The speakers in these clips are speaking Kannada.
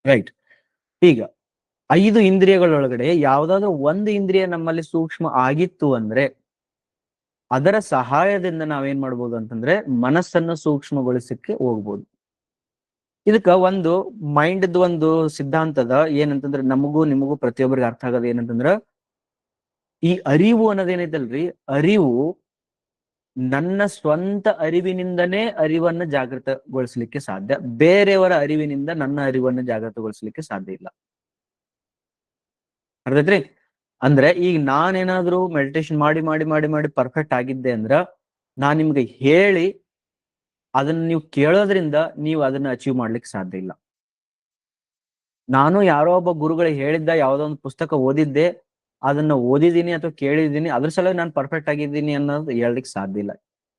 ರೈಟ್. ಈಗ 5 ಇಂದ್ರಿಯಗಳೊಳಗಡೆ ಯಾವ್ದಾದ್ರು ಒಂದು ಇಂದ್ರಿಯ ನಮ್ಮಲ್ಲಿ ಸೂಕ್ಷ್ಮ ಆಗಿತ್ತು ಅಂದ್ರೆ ಅದರ ಸಹಾಯದಿಂದ ನಾವೇನ್ ಮಾಡ್ಬೋದು ಅಂತಂದ್ರೆ ಮನಸ್ಸನ್ನು ಸೂಕ್ಷ್ಮಗೊಳಿಸಕ್ಕೆ ಹೋಗ್ಬೋದು. ಇದಕ್ಕ ಒಂದು ಮೈಂಡ್ ಒಂದು ಸಿದ್ಧಾಂತದ ಏನಂತಂದ್ರೆ ನಮಗೂ ನಿಮಗೂ ಪ್ರತಿಯೊಬ್ಬರಿಗೆ ಅರ್ಥ ಆಗೋದು ಏನಂತಂದ್ರ ಈ ಅರಿವು ಅನ್ನೋದೇನೈತಲ್ರಿ, ಅರಿವು ನನ್ನ ಸ್ವಂತ ಅರಿವಿನಿಂದನೇ ಅರಿವನ್ನ ಜಾಗೃತಗೊಳಿಸ್ಲಿಕ್ಕೆ ಸಾಧ್ಯ. ಬೇರೆಯವರ ಅರಿವಿನಿಂದ ನನ್ನ ಅರಿವನ್ನ ಜಾಗೃತಗೊಳಿಸ್ಲಿಕ್ಕೆ ಸಾಧ್ಯ ಇಲ್ಲ. ಅರ್ಥೈತ್ರಿ? ಅಂದ್ರೆ ಈಗ ನಾನೇನಾದ್ರೂ ಮೆಡಿಟೇಷನ್ ಮಾಡಿ ಮಾಡಿ ಮಾಡಿ ಮಾಡಿ ಪರ್ಫೆಕ್ಟ್ ಆಗಿದ್ದೆ ಅಂದ್ರ ನಾನ್ ನಿಮ್ಗೆ ಹೇಳಿ ಅದನ್ನ ನೀವು ಕೇಳೋದ್ರಿಂದ ನೀವು ಅದನ್ನ ಅಚೀವ್ ಮಾಡ್ಲಿಕ್ಕೆ ಸಾಧ್ಯ ಇಲ್ಲ. ನಾನು ಯಾರೋ ಒಬ್ಬ ಗುರುಗಳಿಗೆ ಹೇಳಿದ್ದ ಯಾವ್ದೋ ಒಂದು ಪುಸ್ತಕ ಓದಿದ್ದೆ, ಅದನ್ನ ಓದಿದ್ದೀನಿ ಅಥವಾ ಕೇಳಿದ್ದೀನಿ, ಅದ್ರ ಸಲುವಾಗಿ ನಾನು ಪರ್ಫೆಕ್ಟ್ ಆಗಿದ್ದೀನಿ ಅನ್ನೋದು ಹೇಳ್ಲಿಕ್ಕೆ ಸಾಧ್ಯ ಇಲ್ಲ.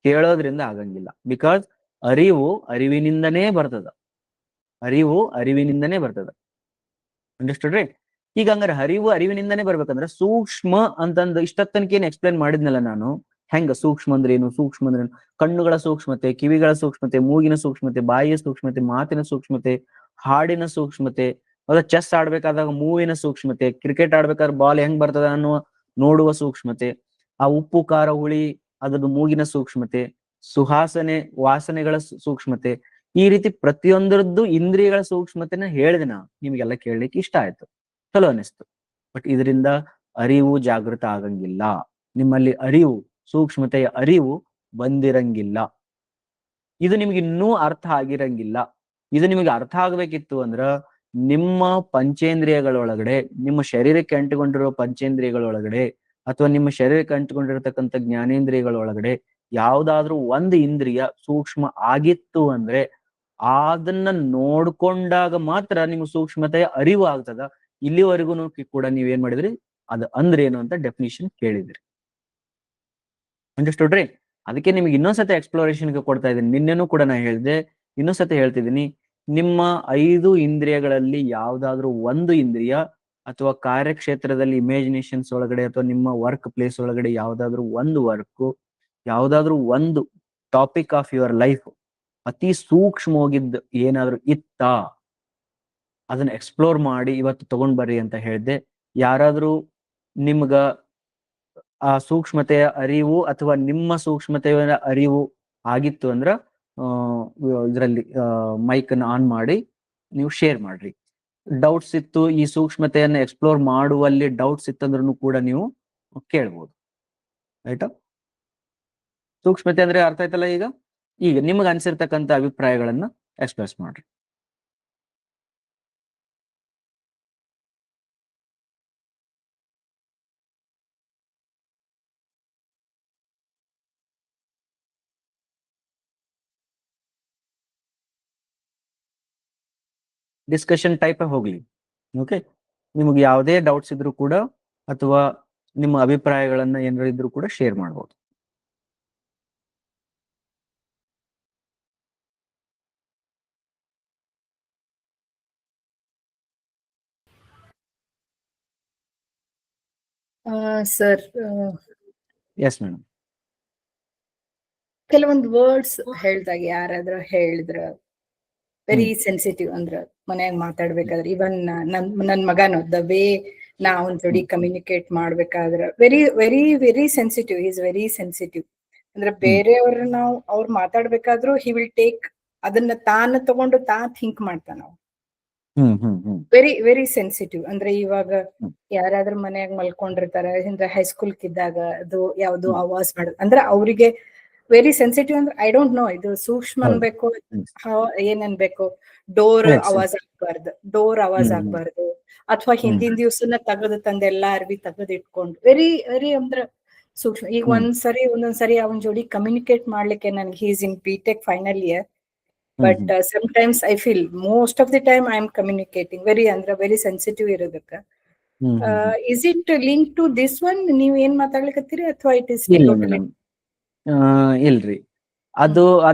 ಕೇಳೋದ್ರಿಂದ ಆಗಂಗಿಲ್ಲ. ಬಿಕಾಸ್ ಅರಿವು ಅರಿವಿನಿಂದನೇ ಬರ್ತದ. ಅರಿವು ಅರಿವಿನಿಂದನೇ ಬರ್ತದ. ಅಂಡರ್ಸ್ಟುಡ್ರಿ? ಈಗ ಹಂಗಾರೆ ಅರಿವಿನಿಂದನೇ ಬರ್ಬೇಕಂದ್ರೆ ಸೂಕ್ಷ್ಮ ಅಂತಂದು ಇಷ್ಟೊತ್ತನಕ ಏನ್ ಎಕ್ಸ್ಪ್ಲೇನ್ ಮಾಡಿದ್ನಲ್ಲ ನಾನು, ಹೆಂಗ ಸೂಕ್ಷ್ಮ ಅಂದ್ರೆ ಏನು, ಸೂಕ್ಷ್ಮ ಅಂದ್ರೆ ಏನು, ಕಣ್ಣುಗಳ ಸೂಕ್ಷ್ಮತೆ, ಕಿವಿಗಳ ಸೂಕ್ಷ್ಮತೆ, ಮೂಗಿನ ಸೂಕ್ಷ್ಮತೆ, ಬಾಯಿಯ ಸೂಕ್ಷ್ಮತೆ, ಮಾತಿನ ಸೂಕ್ಷ್ಮತೆ, ಹಾಡಿನ ಸೂಕ್ಷ್ಮತೆ, ಅದ ಚೆಸ್ ಆಡ್ಬೇಕಾದಾಗ ಮೂವಿನ ಸೂಕ್ಷ್ಮತೆ, ಕ್ರಿಕೆಟ್ ಆಡ್ಬೇಕಾದ್ರೆ ಬಾಲ್ ಹೆಂಗ್ ಬರ್ತದ ಅನ್ನುವ ನೋಡುವ ಸೂಕ್ಷ್ಮತೆ, ಆ ಉಪ್ಪು ಖಾರ ಹುಳಿ ಅದ್ರದ್ದು ಮೂಗಿನ ಸೂಕ್ಷ್ಮತೆ, ಸುಹಾಸನೆ ವಾಸನೆಗಳ ಸೂಕ್ಷ್ಮತೆ, ಈ ರೀತಿ ಪ್ರತಿಯೊಂದರದ್ದು ಇಂದ್ರಿಯಗಳ ಸೂಕ್ಷ್ಮತೆನ ಹೇಳಿದೆ ನಾ. ನಿಮ್ಗೆಲ್ಲ ಕೇಳಲಿಕ್ಕೆ ಇಷ್ಟ ಆಯ್ತು, ಚಲೋ ಅನಿಸ್ತು. ಬಟ್ ಇದರಿಂದ ಅರಿವು ಜಾಗೃತ ಆಗಂಗಿಲ್ಲ. ನಿಮ್ಮಲ್ಲಿ ಅರಿವು, ಸೂಕ್ಷ್ಮತೆಯ ಅರಿವು ಬಂದಿರಂಗಿಲ್ಲ. ಇದು ನಿಮ್ಗೆ ಇನ್ನೂ ಅರ್ಥ ಆಗಿರಂಗಿಲ್ಲ. ಇದು ನಿಮಗೆ ಅರ್ಥ ಆಗ್ಬೇಕಿತ್ತು ಅಂದ್ರ ನಿಮ್ಮ ಪಂಚೇಂದ್ರಿಯಗಳೊಳಗಡೆ, ನಿಮ್ಮ ಶರೀರಕ್ಕೆ ಅಂಟಿಕೊಂಡಿರುವ ಪಂಚೇಂದ್ರಿಯಗಳೊಳಗಡೆ ಅಥವಾ ನಿಮ್ಮ ಶರೀರಕ್ಕೆ ಅಂಟಿಕೊಂಡಿರತಕ್ಕಂಥ ಜ್ಞಾನೇಂದ್ರಿಯಗಳೊಳಗಡೆ ಯಾವ್ದಾದ್ರೂ ಒಂದು ಇಂದ್ರಿಯ ಸೂಕ್ಷ್ಮ ಆಗಿತ್ತು ಅಂದ್ರೆ ಅದನ್ನ ನೋಡ್ಕೊಂಡಾಗ ಮಾತ್ರ ನಿಮ್ಗೆ ಸೂಕ್ಷ್ಮತೆಯ ಅರಿವು ಆಗ್ತದ. ಇಲ್ಲಿವರೆಗೂ ಕೂಡ ನೀವೇನ್ ಮಾಡಿದ್ರಿ, ಅದು ಅಂದ್ರೆ ಏನು ಅಂತ ಡೆಫಿನಿಷನ್ ಕೇಳಿದ್ರಿ. ಅಂಡರ್ಸ್ಟುಡ್ರಿ? ಅದಕ್ಕೆ ನಿಮ್ಗೆ ಇನ್ನೊಂದ್ಸತಿ ಎಕ್ಸ್ಪ್ಲೋರೇಷನ್ಗೆ ಕೊಡ್ತಾ ಇದ್ದೀನಿ. ನಿನ್ನೆನೂ ಕೂಡ ನಾ ಹೇಳಿದೆ, ಇನ್ನೊಂದ್ಸತಿ ಹೇಳ್ತಿದ್ದೀನಿ. ನಿಮ್ಮ 5 ಇಂದ್ರಿಯಗಳಲ್ಲಿ ಯಾವ್ದಾದ್ರು ಒಂದು ಇಂದ್ರಿಯ ಅಥವಾ ಕಾರ್ಯಕ್ಷೇತ್ರದಲ್ಲಿ ಇಮ್ಯಾಜಿನೇಷನ್ಸ್ ಒಳಗಡೆ ಅಥವಾ ನಿಮ್ಮ ವರ್ಕ್ ಪ್ಲೇಸ್ ಒಳಗಡೆ ಯಾವ್ದಾದ್ರು ಒಂದು ವರ್ಕ್, ಯಾವ್ದಾದ್ರು ಒಂದು ಟಾಪಿಕ್ ಆಫ್ ಯುವರ್ ಲೈಫ್ ಅತಿ ಸೂಕ್ಷ್ಮ ಹೋಗಿದ್ದು ಏನಾದ್ರು ಇತ್ತಾ, ಅದನ್ನ ಎಕ್ಸ್ಪ್ಲೋರ್ ಮಾಡಿ ಇವತ್ತು ತಗೊಂಡ್ ಬರ್ರಿ ಅಂತ ಹೇಳಿದ್ದೆ. ಯಾರಾದ್ರೂ ನಿಮ್ಗ ಆ ಸೂಕ್ಷ್ಮತೆಯ ಅರಿವು ಅಥವಾ ನಿಮ್ಮ ಸೂಕ್ಷ್ಮತೆಯ ಅರಿವು ಆಗಿತ್ತು ಅಂದ್ರ ಇದರಲ್ಲಿ ಮೈಕ್ ಅನ್ನು ಆನ್ ಮಾಡಿ ನೀವು ಶೇರ್ ಮಾಡ್ರಿ. ಡೌಟ್ಸ್ ಇತ್ತು, ಈ ಸೂಕ್ಷ್ಮತೆಯನ್ನ ಎಕ್ಸ್ಪ್ಲೋರ್ ಮಾಡುವಲ್ಲಿ ಡೌಟ್ಸ್ ಇತ್ತಂದ್ರೂ ಕೂಡ ನೀವು ಕೇಳ್ಬೋದು. ಆಯ್ತಾ? ಸೂಕ್ಷ್ಮತೆ ಅಂದ್ರೆ ಅರ್ಥ ಆಯ್ತಲ್ಲ? ಈಗ ನಿಮ್ಗೆ ಅನ್ಸಿರ್ತಕ್ಕಂಥ ಅಭಿಪ್ರಾಯಗಳನ್ನ ಎಕ್ಸ್ಪ್ರೆಸ್ ಮಾಡ್ರಿ. ಡಿಸ್ಕಷನ್ ಟೈಪ್ ಹೋಗ್ಲಿ. ಓಕೆ, ನಿಮ್ಗೆ ಯಾವುದೇ ಡೌಟ್ಸ್ ಇದ್ರು ಕೂಡ ಅಥವಾ ನಿಮ್ಮ ಅಭಿಪ್ರಾಯಗಳನ್ನ ಏನಾದ್ರು ಇದ್ರು ಕೂಡ ಶೇರ್ ಮಾಡ್ಬೋದು. Sir, yes madam. ಕೆಲವೊಂದು ವರ್ಡ್ಸ್ ಹೇಳ್ದಾಗ ಯಾರಾದ್ರೂ ಹೇಳಿದ್ರ ವೆರಿ ಸೆನ್ಸಿಟಿವ್ ಅಂದ್ರ ಮನ್ಯಾಗ ಮಾತಾಡ್ಬೇಕಾದ್ರೆ, ಇವನ್ ನನ್ ಮಗನು ದ ವೇ ನಾ ಅವನ್ ಜೋಡಿ ಕಮ್ಯುನಿಕೇಟ್ ಮಾಡ್ಬೇಕಾದ್ರ very very very sensitive, is very sensitive. ಅಂದ್ರೆ ಬೇರೆಯವ್ರ ನಾವು ಅವ್ರು ಮಾತಾಡ್ಬೇಕಾದ್ರೂ ಹಿ ವಿಲ್ ಟೇಕ್ ಅದನ್ನ ತಾನು ತಗೊಂಡು ಥಿಂಕ್ ಮಾಡ್ತಾನ. Very very sensitive. ಅಂದ್ರೆ ಇವಾಗ ಯಾರಾದ್ರೂ ಮನ್ಯಾಗ ಮಲ್ಕೊಂಡಿರ್ತಾರ, ಹಿಂಗ ಹೈಸ್ಕೂಲ್ ಇದ್ದಾಗ ಅದು ಯಾವ್ದು ಆವಾಜ್ ಮಾಡ ಅಂದ್ರೆ ಅವ್ರಿಗೆ ವೆರಿ ಸೆನ್ಸಿಟಿವ್. ಅಂದ್ರೆ ಐ ಡೋಂಟ್ ನೋ ಇದು ಸೂಕ್ಷ್ಮ ಅನ್ಬೇಕು ಏನ್ ಅನ್ಬೇಕು. ಡೋರ್ ಆವಾಜ್ ಆಗ್ಬಾರ್ದು, ಡೋರ್ ಆವಾಜ್ ಆಗ್ಬಾರ್ದು. ಅಥವಾ ಹಿಂದಿನ ದಿವ್ಸನ ತೆಗೆದು ತಂದೆಲ್ಲಾ ಅರ್ವಿ ತೆಗೆದು ಇಟ್ಕೊಂಡು ವೆರಿ ವೆರಿ ಅಂದ್ರ ಸೂಕ್ಷ್ಮ. ಈಗ ಒಂದೊಂದ್ಸರಿ ಅವನ್ ಜೋಡಿ ಕಮ್ಯುನಿಕೇಟ್ ಮಾಡ್ಲಿಕ್ಕೆ ನನ್ಗೆ he's in BTech final year, but sometimes I feel most of the time I am communicating very sensitive ಇರೋದಕ್ಕ. Is it link to this one ನೀವ್ ಏನ್ ಮಾತಾಡ್ಲಿಕತ್ತೀರಿ ಅಥವಾ ಇಟ್ ಇಸ್ ಟೋಟಲಿ? ಇಲ್ರಿ, ಅದು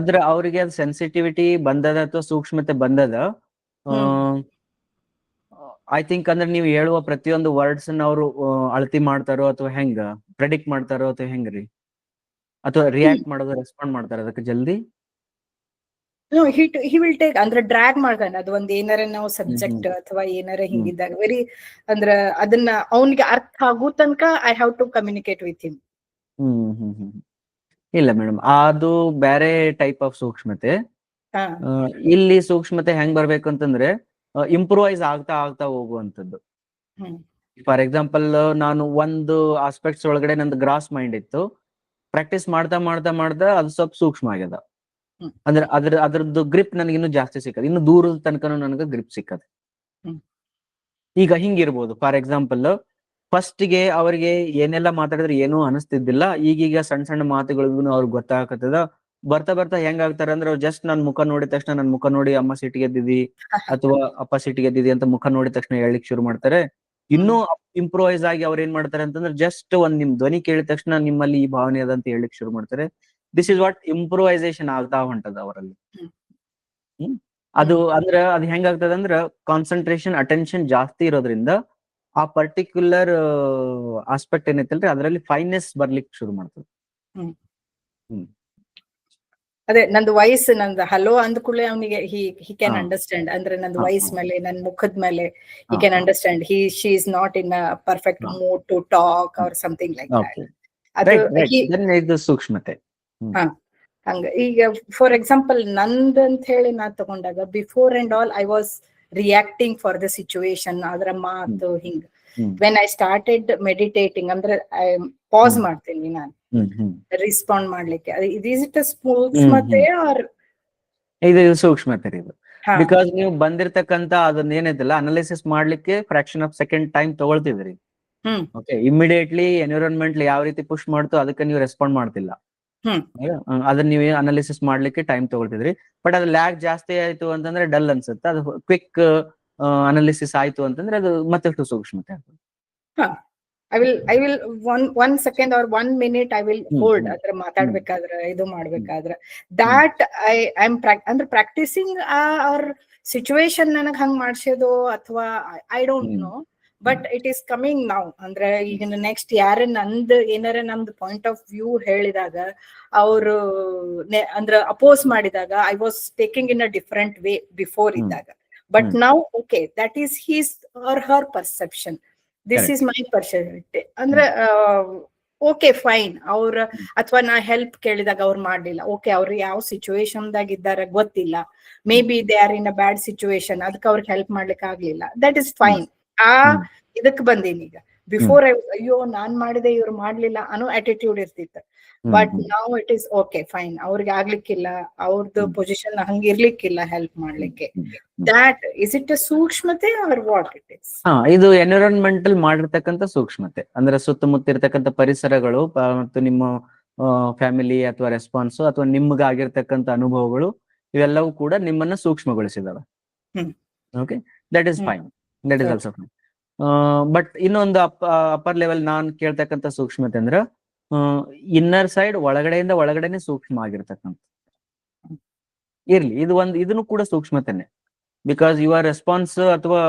ಅವ್ರಿಗೆ ಅದು ಸೆನ್ಸಿಟಿವಿಟಿ ಬಂದದ ಅಥವಾ ಸೂಕ್ಷ್ಮತೆ ಬಂದದ. ಐ ಥಿಂಕ್ ಅಂದ್ರೆ ನೀವು ಹೇಳುವ ಪ್ರತಿಯೊಂದು ವರ್ಡ್ಸ್ ಅವರು ಅಳತಿ ಮಾಡ್ತಾರೋ ಅಥವಾ ಹೆಂಗ ಪ್ರೆಡಿಕ್ಟ್ ಮಾಡ್ತಾರೋ ಅಥವಾ ಹೆಂಗ್ರಿ, ಅಥವಾ ರಿಯಾಕ್ಟ್ ಮಾಡೋದು ರೆಸ್ಪಾಂಡ್ ಮಾಡ್ತಾರ ಅದಕ್ಕೆ ಜಲ್ದಿ? No, he will take ಅಂದ್ರೆ ಡ್ರ್ಯಾಗ್ ಮಾಡ್ತಾನೆ ಅದು ಒಂದ್ ಏನಾರ ನಾವು ಸಬ್ಜೆಕ್ಟ್ ಅಥವಾ ಏನಾರ ಹಿಂಗಿದ್ದಾಗ ವೆರಿ ಅಂದ್ರ ಅದನ್ನ ಅವನಿಗೆ ಅರ್ಥ ಆಗೋ ತನಕ I have to communicate with him. ಇಲ್ಲ ಮೇಡಮ್, ಅದು ಬೇರೆ ಟೈಪ್ ಆಫ್ ಸೂಕ್ಷ್ಮತೆ. ಹಾ ಇಲ್ಲಿ ಸೂಕ್ಷ್ಮತೆ ಹೆಂಗ್ ಬರ್ಬೇಕು ಅಂತಂದ್ರೆ ಇಂಪ್ರೂವೈಸ್ ಆಗ್ತಾ ಆಗ್ತಾ ಹೋಗುವಂತದ್ದು. ಹ್ಮ್ ಫಾರ್ ಎಕ್ಸಾಂಪಲ್, ನಾನು ಒಂದು ಆಸ್ಪೆಕ್ಟ್ಸ್ ಒಳಗಡೆ ನಂದು ಗ್ರಾಸ್ ಮೈಂಡ್ ಇತ್ತು, ಪ್ರಾಕ್ಟೀಸ್ ಮಾಡ್ತಾ ಮಾಡ್ತಾ ಮಾಡ್ತಾ ಅದು ಸ್ವಲ್ಪ ಸೂಕ್ಷ್ಮ ಆಗ್ಯದ. ಹ್ಮ್. ಅಂದ್ರೆ ಅದ್ರದ್ದು ಗ್ರಿಪ್ ನನಗೆ ಇನ್ನೂ ಜಾಸ್ತಿ ಸಿಕ್ಕದ, ಇನ್ನು ದೂರದ ತನಕನೂ ನನಗೆ ಗ್ರಿಪ್ ಸಿಕ್ಕದ. ಹ್ಮ್. ಈಗ ಹಿಂಗಿರ್ಬೋದು. ಫಾರ್ ಎಕ್ಸಾಂಪಲ್, ಫಸ್ಟ್ಗೆ ಅವ್ರಿಗೆ ಏನೆಲ್ಲ ಮಾತಾಡಿದ್ರೆ ಏನೂ ಅನಿಸ್ತಿದ್ದಿಲ್ಲ, ಈಗೀಗ ಸಣ್ಣ ಸಣ್ಣ ಮಾತುಗಳಿಗೂ ಅವ್ರಿಗೆ ಗೊತ್ತಾಗತ್ತದ. ಬರ್ತಾ ಬರ್ತಾ ಹೆಂಗಾಗ್ತಾರೆ ಅಂದ್ರೆ, ಅವ್ರು ಜಸ್ಟ್ ನನ್ ಮುಖ ನೋಡಿದ ತಕ್ಷಣ ನನ್ ಮುಖ ನೋಡಿ ಅಮ್ಮ ಸಿಟ್ಟಿಗೆದ್ದಿದಿ ಅಥವಾ ಅಪ್ಪ ಸಿಟ್ಟಿಗೆದ್ದಿದಿ ಅಂತ ಮುಖ ನೋಡಿದ ತಕ್ಷಣ ಹೇಳಲಿಕ್ಕೆ ಶುರು ಮಾಡ್ತಾರೆ. ಇನ್ನೂ ಇಂಪ್ರೂವೈಸ್ ಆಗಿ ಅವ್ರು ಏನ್ ಮಾಡ್ತಾರೆ ಅಂತಂದ್ರೆ, ಜಸ್ಟ್ ಒಂದ್ ನಿಮ್ ಧ್ವನಿ ಕೇಳಿದ ತಕ್ಷಣ ನಿಮ್ಮಲ್ಲಿ ಈ ಭಾವನೆ ಅದ ಅಂತ ಹೇಳಲಿಕ್ಕೆ ಶುರು ಮಾಡ್ತಾರೆ. ದಿಸ್ ಇಸ್ ವಾಟ್ ಇಂಪ್ರೂವೈಸೇಷನ್ ಆಗ್ತಾ ಹೊಂಟದ ಅವರಲ್ಲಿ. ಅದು ಅಂದ್ರೆ ಅದು ಹೆಂಗಾಗ್ತದೆ ಅಂದ್ರೆ, ಕಾನ್ಸಂಟ್ರೇಷನ್ ಅಟೆನ್ಷನ್ ಜಾಸ್ತಿ ಇರೋದ್ರಿಂದ ಆ ಪರ್ಟಿಕ್ಯುಲರ್ ಆಸ್ಪೆಕ್ಟ್ ಏನೈತಲ್ರಿ ಅದರಲ್ಲಿ ಫೈನೆಸ್ ಬರ್ಲಿಕ್ಕೆ ಶುರು ಮಾಡ್ತದೆ. ಅದೇ ನಂದು ವಾಯ್ಸ್ ನಂದು ಹಲೋ ಅಂದ ಕೂಡಲೇ ಅವನಿಗೆ ಹಿ ಕ್ಯಾನ್ ಅಂಡರ್ಸ್ಟ್ಯಾಂಡ್. ಅಂದ್ರೆ ನಂದು ವಾಯ್ಸ್ ಮೇಲೆ ನನ್ ಮುಖದ ಮೇಲೆ he can understand she is not in a perfect mood to talk or something like that. ಇದು ಸೂಕ್ಷ್ಮತೆ. ಹಂಗ ಈಗ ಫಾರ್ ಎಕ್ಸಾಂಪಲ್ ನಂದಂತ ಹೇಳಿ ನಾ ತಗೊಂಡಾಗ before and all I was reacting for the situation, ಅದರ ಮಾತು ಹಿಂಗ. ವೆನ್ ಐ ಸ್ಟಾರ್ಟೆಡ್ ಮೆಡಿಟೇಟಿಂಗ್ ಅಂದ್ರೆ ಐ ಪಾಸ್ ಮಾಡ್ತೀನಿ ನಾನು ರಿಸ್ಪಾಂಡ್ ಮಾಡ್ಲಿಕ್ಕೆ. ಇಸ್ ಇಟ್ ಸೂಕ್ಷ್ಮತೆ ಆರ್ ಇದು ಸೂಕ್ಷ್ಮತೆ ಇದು. ಬಿಕಾಸ್ ನೀವು ಬಂದಿರ್ತಕ್ಕಂತ ಅದನ್ನ ಏನೈತಲ್ಲ ಅನಾಲಿಸಿಸ್ ಮಾಡ್ಲಿಕ್ಕೆ ಫ್ರಾಕ್ಷನ್ ಆಫ್ ಸೆಕೆಂಡ್ ಟೈಮ್ ತಗೊಳ್ತಿದ್ರಿ. ಓಕೆ, ಇಮಿಡಿಯೇಟ್ಲಿ ಎನ್ವಿರಾನ್ಮೆಂಟ್ ಯಾವ ರೀತಿ ಪುಷ್ ಮಾಡ್ತು ಅದಕ್ಕೆ ನೀವು ರೆಸ್ಪಾಂಡ್ ಮಾಡ್ತಿಲ್ಲ. ಅದನ್ನ ನೀವು ಅನಾಲಿಸಿಸ್ ಮಾಡ್ಲಿಕ್ಕೆ ಟೈಮ್ ತಗೊಳ್ತಿದ್ರಿ. ಬಟ್ ಅದು ಲ್ಯಾಗ್ ಜಾಸ್ತಿ ಆಯ್ತು ಅಂತಂದ್ರೆ ಡಲ್ ಅನ್ಸುತ್ತೆ. ಅದು ಕ್ವಿಕ್ ಅನಾಲಿಸಿಸ್ ಆಯ್ತು ಅಂತಂದ್ರೆ ಅದು ಮತ್ತಷ್ಟು ಸೂಕ್ಷ್ಮತೆ ಆಗ್ತದೆ. I will one second or 1 minute I will hold. ಅದ್ರ ಮಾತಾಡ್ಬೇಕಾದ್ರ ಇದು ಮಾಡ್ಬೇಕಾದ್ರ ದಾಟ್ ಐ ಆಮ್ ಅಂದ್ರೆ ಪ್ರಾಕ್ಟೀಸಿಂಗ್ ಆರ್ ಸಿಚುವೇಶನ್ ನನಗ್ ಹಂಗ್ ಮಾಡ್ಸೋದು ಅಥವಾ I don't know. But it is coming now. ಅಂದ್ರೆ ಈಗ ನೆಕ್ಸ್ಟ್ ಯಾರ ಏನಾರ ನಮ್ದು ಪಾಯಿಂಟ್ ಆಫ್ ವ್ಯೂ ಹೇಳಿದಾಗ ಅವರು ಅಂದ್ರೆ ಅಪೋಸ್ ಮಾಡಿದಾಗ I was taking in a different way before ಇದ್ದಾಗ. But now okay, that is his or her perception, this is my perception. ಅಂದ್ರೆ ಓಕೆ ಫೈನ್. ಅವ್ರ ಅಥವಾ ನಾ ಹೆಲ್ಪ್ ಕೇಳಿದಾಗ ಅವ್ರು ಮಾಡ್ಲಿಲ್ಲ, ಓಕೆ ಅವ್ರು ಯಾವ ಸಿಚುವೇಶನ್ ದಾಗ ಇದ್ದಾರೆ ಗೊತ್ತಿಲ್ಲ, may be they are in a bad situation, ಅದಕ್ಕೆ ಅವ್ರಿಗೆ ಹೆಲ್ಪ್ ಮಾಡ್ಲಿಕ್ಕೆ ಆಗ್ಲಿಲ್ಲ, ದಟ್ ಇಸ್ ಫೈನ್. ಇದಕ್ ಬಂದೀನಿ ಈಗ. ಬಿಫೋರ್ ಅಯ್ಯೋ ನಾನ್ ಮಾಡಿದೆ ಇವ್ರು ಮಾಡ್ಲಿಲ್ಲ ಅನ್ನೋ ಆಟಿಟ್ಯೂಡ್ ಇರ್ತಿತ್ತು. ಬಟ್ ನಾವು ಇಟ್ ಈಸ್ ಓಕೆ ಫೈನ್, ಅವ್ರಿಗೆ ಆಗ್ಲಿಕ್ಕಿಲ್ಲ, ಅವ್ರದ್ದು ಪೊಸಿಷನ್ ಹಂಗಿರ್ಲಿಕ್ಕಿಲ್ಲ ಹೆಲ್ಪ್ ಮಾಡ್ಲಿಕ್ಕೆ. ದಾಟ್ ಇಸ್ ಇಟ್ ಅ ಸೂಕ್ಷ್ಮತೆ ಆರ್ ವಾಟ್ ಇಟ್ ಇಸ್? ಇದು ಎನ್ವಿರಾನ್ಮೆಂಟಲ್ ಮಾಡಿರ್ತಕ್ಕಂಥ ಸೂಕ್ಷ್ಮತೆ. ಅಂದ್ರೆ ಸುತ್ತಮುತ್ತ ಇರ್ತಕ್ಕಂಥ ಪರಿಸರಗಳು ಮತ್ತು ನಿಮ್ಮ ಫ್ಯಾಮಿಲಿ ಅಥವಾ ರೆಸ್ಪಾನ್ಸ್ ಅಥವಾ ನಿಮ್ಗೆ ಆಗಿರ್ತಕ್ಕಂಥ ಅನುಭವಗಳು ಇವೆಲ್ಲವೂ ಕೂಡ ನಿಮ್ಮನ್ನ ಸೂಕ್ಷ್ಮಗೊಳಿಸಿದಾವೆ. Okay, that is fine, that is also fine. But ಇನ್ನೊಂದು ಅಪ್ಪರ್ ಲೆವೆಲ್ ನಾನ್ ಕೇಳ್ತಕ್ಕಂಥ ಸೂಕ್ಷ್ಮತೆ ಅಂದ್ರೆ ಇನ್ನರ್ ಸೈಡ್ ಒಳಗಡೆಯಿಂದ ಒಳಗಡೆನೆ ಸೂಕ್ಷ್ಮ ಆಗಿರ್ತಕ್ಕಂಥ ಇರ್ಲಿ. ಇದನ್ನು ಕೂಡ ಸೂಕ್ಷ್ಮತೆನೆ. ಬಿಕಾಸ್ ಯುವರ್ ರೆಸ್ಪಾನ್ಸ್ ಅಥವಾ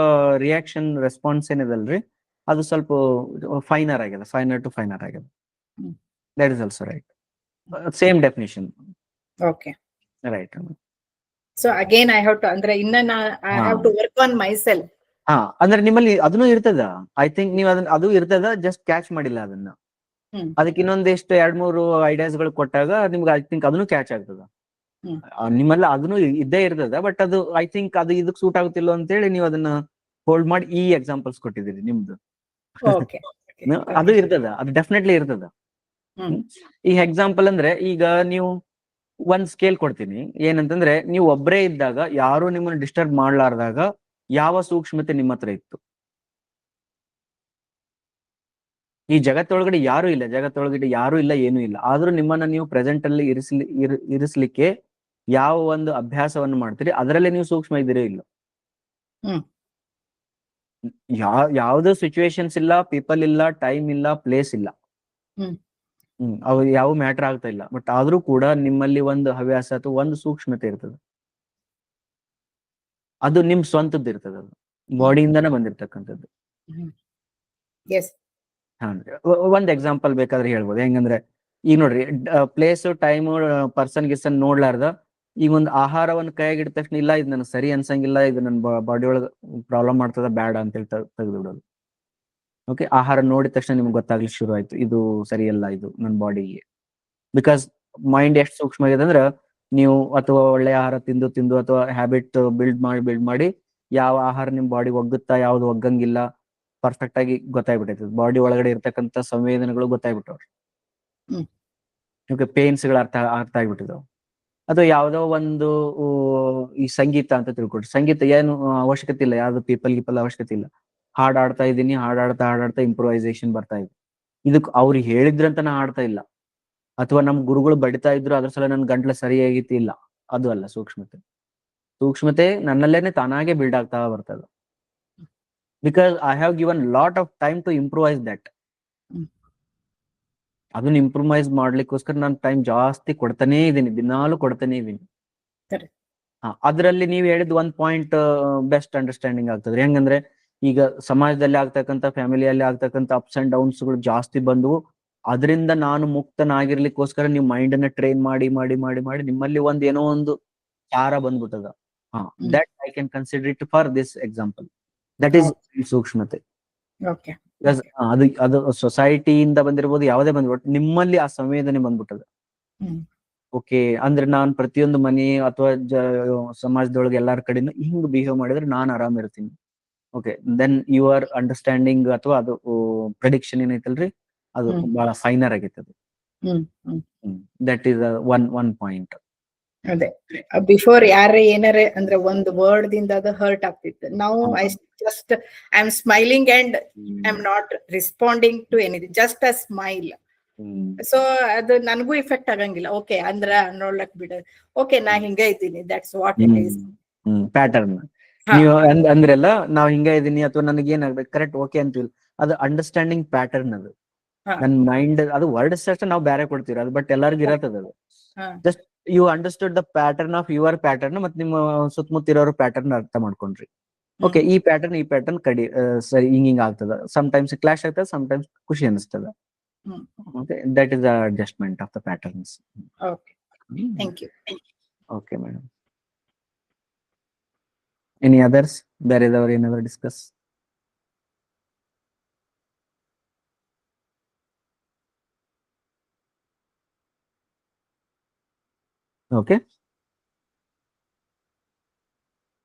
ರಿಯಾಕ್ಷನ್ ರೆಸ್ಪಾನ್ಸ್ ಏನಿದಲ್ರಿ ಅದು ಸ್ವಲ್ಪ ಫೈನರ್ ಆಗಿದೆ, ಫೈನರ್ ಟು ಫೈನರ್ ಆಗಿದೆ. That is also right, same definition. Okay, right. So again I have to ಅಂದ್ರೆ I have to work on myself. ಅಂದ್ರೆ ನಿಮ್ಮಲ್ಲಿ ಅದನ್ನು ಇರ್ತದ. ಐ ಥಿಂಕ್ ನೀವು ಅದು ಇರ್ತದ, ಜಸ್ಟ್ ಕ್ಯಾಚ್ ಮಾಡಿಲ್ಲ ಅದನ್ನ. ಅದಕ್ಕೆ ಇನ್ನೊಂದಿಷ್ಟು 2-3 ಐಡಿಯಾಸ್ಗಳು ಕೊಟ್ಟಾಗ ನಿಮ್ಗೆ ಐ ಥಿಂಕ್ ಅದನ್ನು ಕ್ಯಾಚ್ ಆಗ್ತದ. ನಿಮ್ಮಲ್ಲಿ ಅದನ್ನು ಇದ್ದೇ ಇರ್ತದ, ಬಟ್ ಅದು ಐ ಥಿಂಕ್ ಅದು ಇದಕ್ ಸೂಟ್ ಆಗುತ್ತಿಲ್ಲ ಅಂತ ಹೇಳಿ ನೀವು ಅದನ್ನ ಹೋಲ್ಡ್ ಮಾಡಿ ಈ ಎಕ್ಸಾಂಪಲ್ಸ್ ಕೊಟ್ಟಿದ್ದೀರಿ ನಿಮ್ದು. ಅದು ಇರ್ತದ, ಅದು ಡೆಫಿನೆಟ್ಲಿ ಇರ್ತದ. ಈ ಎಕ್ಸಾಂಪಲ್ ಅಂದ್ರೆ ಈಗ ನೀವು ಒಂದ್ ಸ್ಕೇಲ್ ಕೊಡ್ತೀನಿ. ಏನಂತಂದ್ರೆ ನೀವು ಒಬ್ಬರೇ ಇದ್ದಾಗ, ಯಾರು ನಿಮ್ಮನ್ನ ಡಿಸ್ಟರ್ಬ್ ಮಾಡ್ಲಾರ್ದಾಗ ಯಾವ ಸೂಕ್ಷ್ಮತೆ ನಿಮ್ಮ ಹತ್ರ ಇತ್ತು? ಈ ಜಗತ್ತೊಳಗಡೆ ಯಾರು ಇಲ್ಲ, ಜಗತ್ತೊಳಗಡೆ ಯಾರು ಇಲ್ಲ, ಏನೂ ಇಲ್ಲ, ಆದ್ರೂ ನಿಮ್ಮನ್ನ ನೀವು ಪ್ರೆಸೆಂಟ್ ಅಲ್ಲಿ ಇರಿಸ್ಲಿಕ್ಕೆ ಯಾವ ಒಂದು ಅಭ್ಯಾಸವನ್ನು ಮಾಡ್ತೀರಿ ಅದರಲ್ಲೇ ನೀವು ಸೂಕ್ಷ್ಮ ಇದ್ದೀರೋ ಇಲ್ಲ. ಯಾವ್ದು ಸಿಚುವೇಶನ್ಸ್ ಇಲ್ಲ, ಪೀಪಲ್ ಇಲ್ಲ, ಟೈಮ್ ಇಲ್ಲ, ಪ್ಲೇಸ್ ಇಲ್ಲ, ಅವು ಯಾವ ಮ್ಯಾಟರ್ ಆಗ್ತಾ ಇಲ್ಲ. ಬಟ್ ಆದ್ರೂ ಕೂಡ ನಿಮ್ಮಲ್ಲಿ ಒಂದು ಹವ್ಯಾಸ ಅಥವಾ ಒಂದು ಸೂಕ್ಷ್ಮತೆ ಇರ್ತದೆ. ಅದು ನಿಮ್ ಸ್ವಂತದ್ದು ಇರ್ತದೆ, ಅದು ಬಾಡಿಯಿಂದಾನೇ ಬಂದಿರ್ತಕ್ಕಂಥದ್ದು. ಒಂದ್ ಎಕ್ಸಾಂಪಲ್ ಬೇಕಾದ್ರೆ ಹೇಳ್ಬೋದು. ಹೆಂಗಂದ್ರೆ ಈಗ ನೋಡ್ರಿ, ಪ್ಲೇಸ್, ಟೈಮ್, ಪರ್ಸನ್ ಗಿರ್ಸನ್ ನೋಡ್ಲಾರ್ದ ಈಗ ಒಂದು ಆಹಾರವನ್ನು ಕೈಯಾಗಿ ಇಟ್ಟ ತಕ್ಷಣ ಇಲ್ಲ ಇದು ನನಗೆ ಸರಿ ಅನ್ಸಂಗಿಲ್ಲ, ಇದು ನನ್ನ ಬಾಡಿ ಒಳಗೆ ಪ್ರಾಬ್ಲಮ್ ಮಾಡ್ತದ, ಬೇಡ ಅಂತೇಳಿ ತೆಗೆದು ಬಿಡೋದು. ಓಕೆ, ಆಹಾರ ನೋಡಿದ ತಕ್ಷಣ ನಿಮ್ಗೆ ಗೊತ್ತಾಗ್ಲಿಕ್ಕೆ ಶುರು ಆಯ್ತು ಇದು ಸರಿಯಲ್ಲ, ಇದು ನನ್ನ ಬಾಡಿಗೆ. ಬಿಕಾಸ್ ಮೈಂಡ್ ಎಷ್ಟು ಸೂಕ್ಷ್ಮ ಆಗಿದೆ ಅಂದ್ರೆ, ನೀವು ಅಥವಾ ಒಳ್ಳೆ ಆಹಾರ ತಿಂದು ತಿಂದು ಅಥವಾ ಹ್ಯಾಬಿಟ್ ಬಿಲ್ಡ್ ಮಾಡಿ ಯಾವ ಆಹಾರ ನಿಮ್ ಬಾಡಿ ಒಗ್ಗುತ್ತಾ ಯಾವ್ದು ಒಗ್ಗಂಗಿಲ್ಲ ಪರ್ಫೆಕ್ಟ್ ಆಗಿ ಗೊತ್ತಾಗ್ಬಿಟ್ಟೈತೆ. ಬಾಡಿ ಒಳಗಡೆ ಇರ್ತಕ್ಕಂಥ ಸಂವೇದನೆಗಳು ಗೊತ್ತಾಗ್ಬಿಟ್ಟವ್ರಿ. ಓಕೆ, ಪೇನ್ಸ್ಗಳು ಅರ್ಥ ಆಗ್ಬಿಟ್ಟಿದಾವ. ಅಥವಾ ಯಾವ್ದೋ ಒಂದು ಈ ಸಂಗೀತ ಅಂತ ತಿಳ್ಕೊಡ್ರಿ, ಸಂಗೀತ ಏನು ಅವಶ್ಯಕತೆ ಇಲ್ಲ, ಯಾವ್ದು ಪೀಪಲ್ ಅವಶ್ಯಕತೆ ಇಲ್ಲ. ಹಾಡ್ ಆಡ್ತಾ ಇದ್ದೀನಿ, ಹಾಡಾಡ್ತಾ ಇಂಪ್ರೂವೈಸೇಷನ್ ಬರ್ತಾ ಇದೆ. ಇದಕ್ ಅವ್ರು ಹೇಳಿದ್ರಂತ ನಾ ಹಾಡ್ತಾ ಇಲ್ಲ, ಅಥವಾ ನಮ್ ಗುರುಗಳು ಬಡಿತಾ ಇದ್ರು ಅದ್ರ ಸಲ ನನ್ ಗಂಟ್ಲ ಸರಿಯಾಗಿತ್ತು ಇಲ್ಲ, ಅದು ಅಲ್ಲ ಸೂಕ್ಷ್ಮತೆ. ಸೂಕ್ಷ್ಮತೆ ನನ್ನಲ್ಲೇನೆ ತಾನಾಗೆ ಬಿಲ್ಡ್ ಆಗ್ತಾ ಬರ್ತದ. Because I have given lot of time to improvise that. ಅದನ್ನ ಇಂಪ್ರೂವೈಸ್ ಮಾಡ್ಲಿಕ್ಕೋಸ್ಕರ ನಾನು ಟೈಮ್ ಜಾಸ್ತಿ ಕೊಡ್ತಾನೇ ಇದೀನಿ, ದಿನಾಲು ಕೊಡ್ತಾನೆ ಇದೀನಿ. ಅದ್ರಲ್ಲಿ ನೀವ್ ಹೇಳಿದ್ ಒಂದ್ ಪಾಯಿಂಟ್ ಬೆಸ್ಟ್ ಅಂಡರ್ಸ್ಟ್ಯಾಂಡಿಂಗ್ ಆಗ್ತದ್ರಿ. ಹೆಂಗಂದ್ರೆ ಈಗ ಸಮಾಜದಲ್ಲಿ ಆಗ್ತಕ್ಕಂಥ, ಫ್ಯಾಮಿಲಿಯಲ್ಲಿ ಆಗ್ತಕ್ಕಂಥ ಅಪ್ಸ್ ಅಂಡ್ ಡೌನ್ಸ್ ಗಳು ಜಾಸ್ತಿ ಬಂದು, ಅದರಿಂದ ನಾನು ಮುಕ್ತನಾಗಿರ್ಲಿಕ್ಕೋಸ್ಕರ ನೀವು ಮೈಂಡ್ ಅನ್ನ ಟ್ರೈನ್ ಮಾಡಿ ಮಾಡಿ ಮಾಡಿ ಮಾಡಿ ನಿಮ್ಮಲ್ಲಿ ಏನೋ ಒಂದು ಚಾರ ಬಂದ್ಬಿಟ್ಟದ. That I can consider it for this example. That is ಸೂಕ್ಷ್ಮತೆ. ಅದು ಸೊಸೈಟಿಯಿಂದ ಬಂದಿರ್ಬೋದು, ಯಾವುದೇ ಬಂದ್ಬಿಟ್ಟು ನಿಮ್ಮಲ್ಲಿ ಆ ಸಂವೇದನೆ ಬಂದ್ಬಿಟ್ಟದ. ಓಕೆ, ಅಂದ್ರೆ ನಾನ್ ಪ್ರತಿಯೊಂದು ಮನೆ ಅಥವಾ ಸಮಾಜದೊಳಗೆ ಎಲ್ಲಾರ ಕಡೆನೂ ಹಿಂಗ್ ಬಿಹೇವ್ ಮಾಡಿದ್ರೆ ನಾನ್ ಆರಾಮ್ ಇರ್ತೀನಿ. ಓಕೆ, ದೆನ್ ಯುವರ್ ಅಂಡರ್ಸ್ಟ್ಯಾಂಡಿಂಗ್ ಅಥವಾ ಅದು ಪ್ರೆಡಿಕ್ಷನ್ ಏನೈತಲ್ರಿ, ಅದು ಬಹಳ ಫೈನರ್ ಆಗೈತೆ ಅದು. That is one point. ಅದೇ ಬಿಫೋರ್ ಯಾರೇ ಏನಾರೇ ಅಂದ್ರೆ ಒಂದು ವರ್ಡ್ ದಿಂದ ಅದು ಹರ್ಟ್ ಆಗ್ತಿತ್ತು. ನಾವು I am smiling and I am not responding to anything, just a smile. So ಅದು ನನಗೂ ಇಫೆಕ್ಟ್ ಆಗಂಗಿಲ್ಲ. ಓಕೆ ಅಂದ್ರ ನೋಡ್ಲಕ್ ಬಿಡ, ಓಕೆ ನಾ ಹಿಂಗ ಇದ್ದೀನಿ, that's what it is. Pattern ನೀವು ಅಂದ್ರೆಲ್ಲ ನಾವ್ ಹಿಂಗ ಇದೀನಿ ಅಥವಾ ನನಗೆ ಏನಾಗ್ಬೇಕು ಕರೆಕ್ಟ್ ಓಕೆ ಅಂತೀವಿ, ಅದು ಅಂಡರ್ಸ್ಟ್ಯಾಂಡಿಂಗ್ ಪ್ಯಾಟರ್ನ್. ಅದು ನನ್ ಮೈಂಡ್ ಅದು ವರ್ಡ್ಸ್ ಅಷ್ಟೇ ನಾವು ಬೇರೆ ಕೊಡ್ತೀವಿ, ಅದು ಬಟ್ ಎಲ್ಲರಿಗೂ ಇರತ್ತದ. ಅದು just you understood the pattern of your pattern, ಮತ್ತೆ ನಿಮ್ಮ ಸುತ್ತಮುತ್ತ ಇರೋರು ಪ್ಯಾಟರ್ನ್ ಅರ್ಥ ಮಾಡ್ಕೊಂಡ್ರಿ. ಓಕೆ, ಈ ಪ್ಯಾಟರ್ನ್ ಕಡಿ ಸರಿ ಹಿಂಗ್ ಆಗ್ತದ. ಸಮ್ ಟೈಮ್ಸ್ ಕ್ಲಾಶ್ ಆಗ್ತದ, ಸಮ್ ಟೈಮ್ಸ್ ಖುಷಿ ಅನಿಸ್ತದ. Okay, that is the adjustment of the patterns. Okay, thank you. Okay, madam. Any others? There is our another discuss. Okay.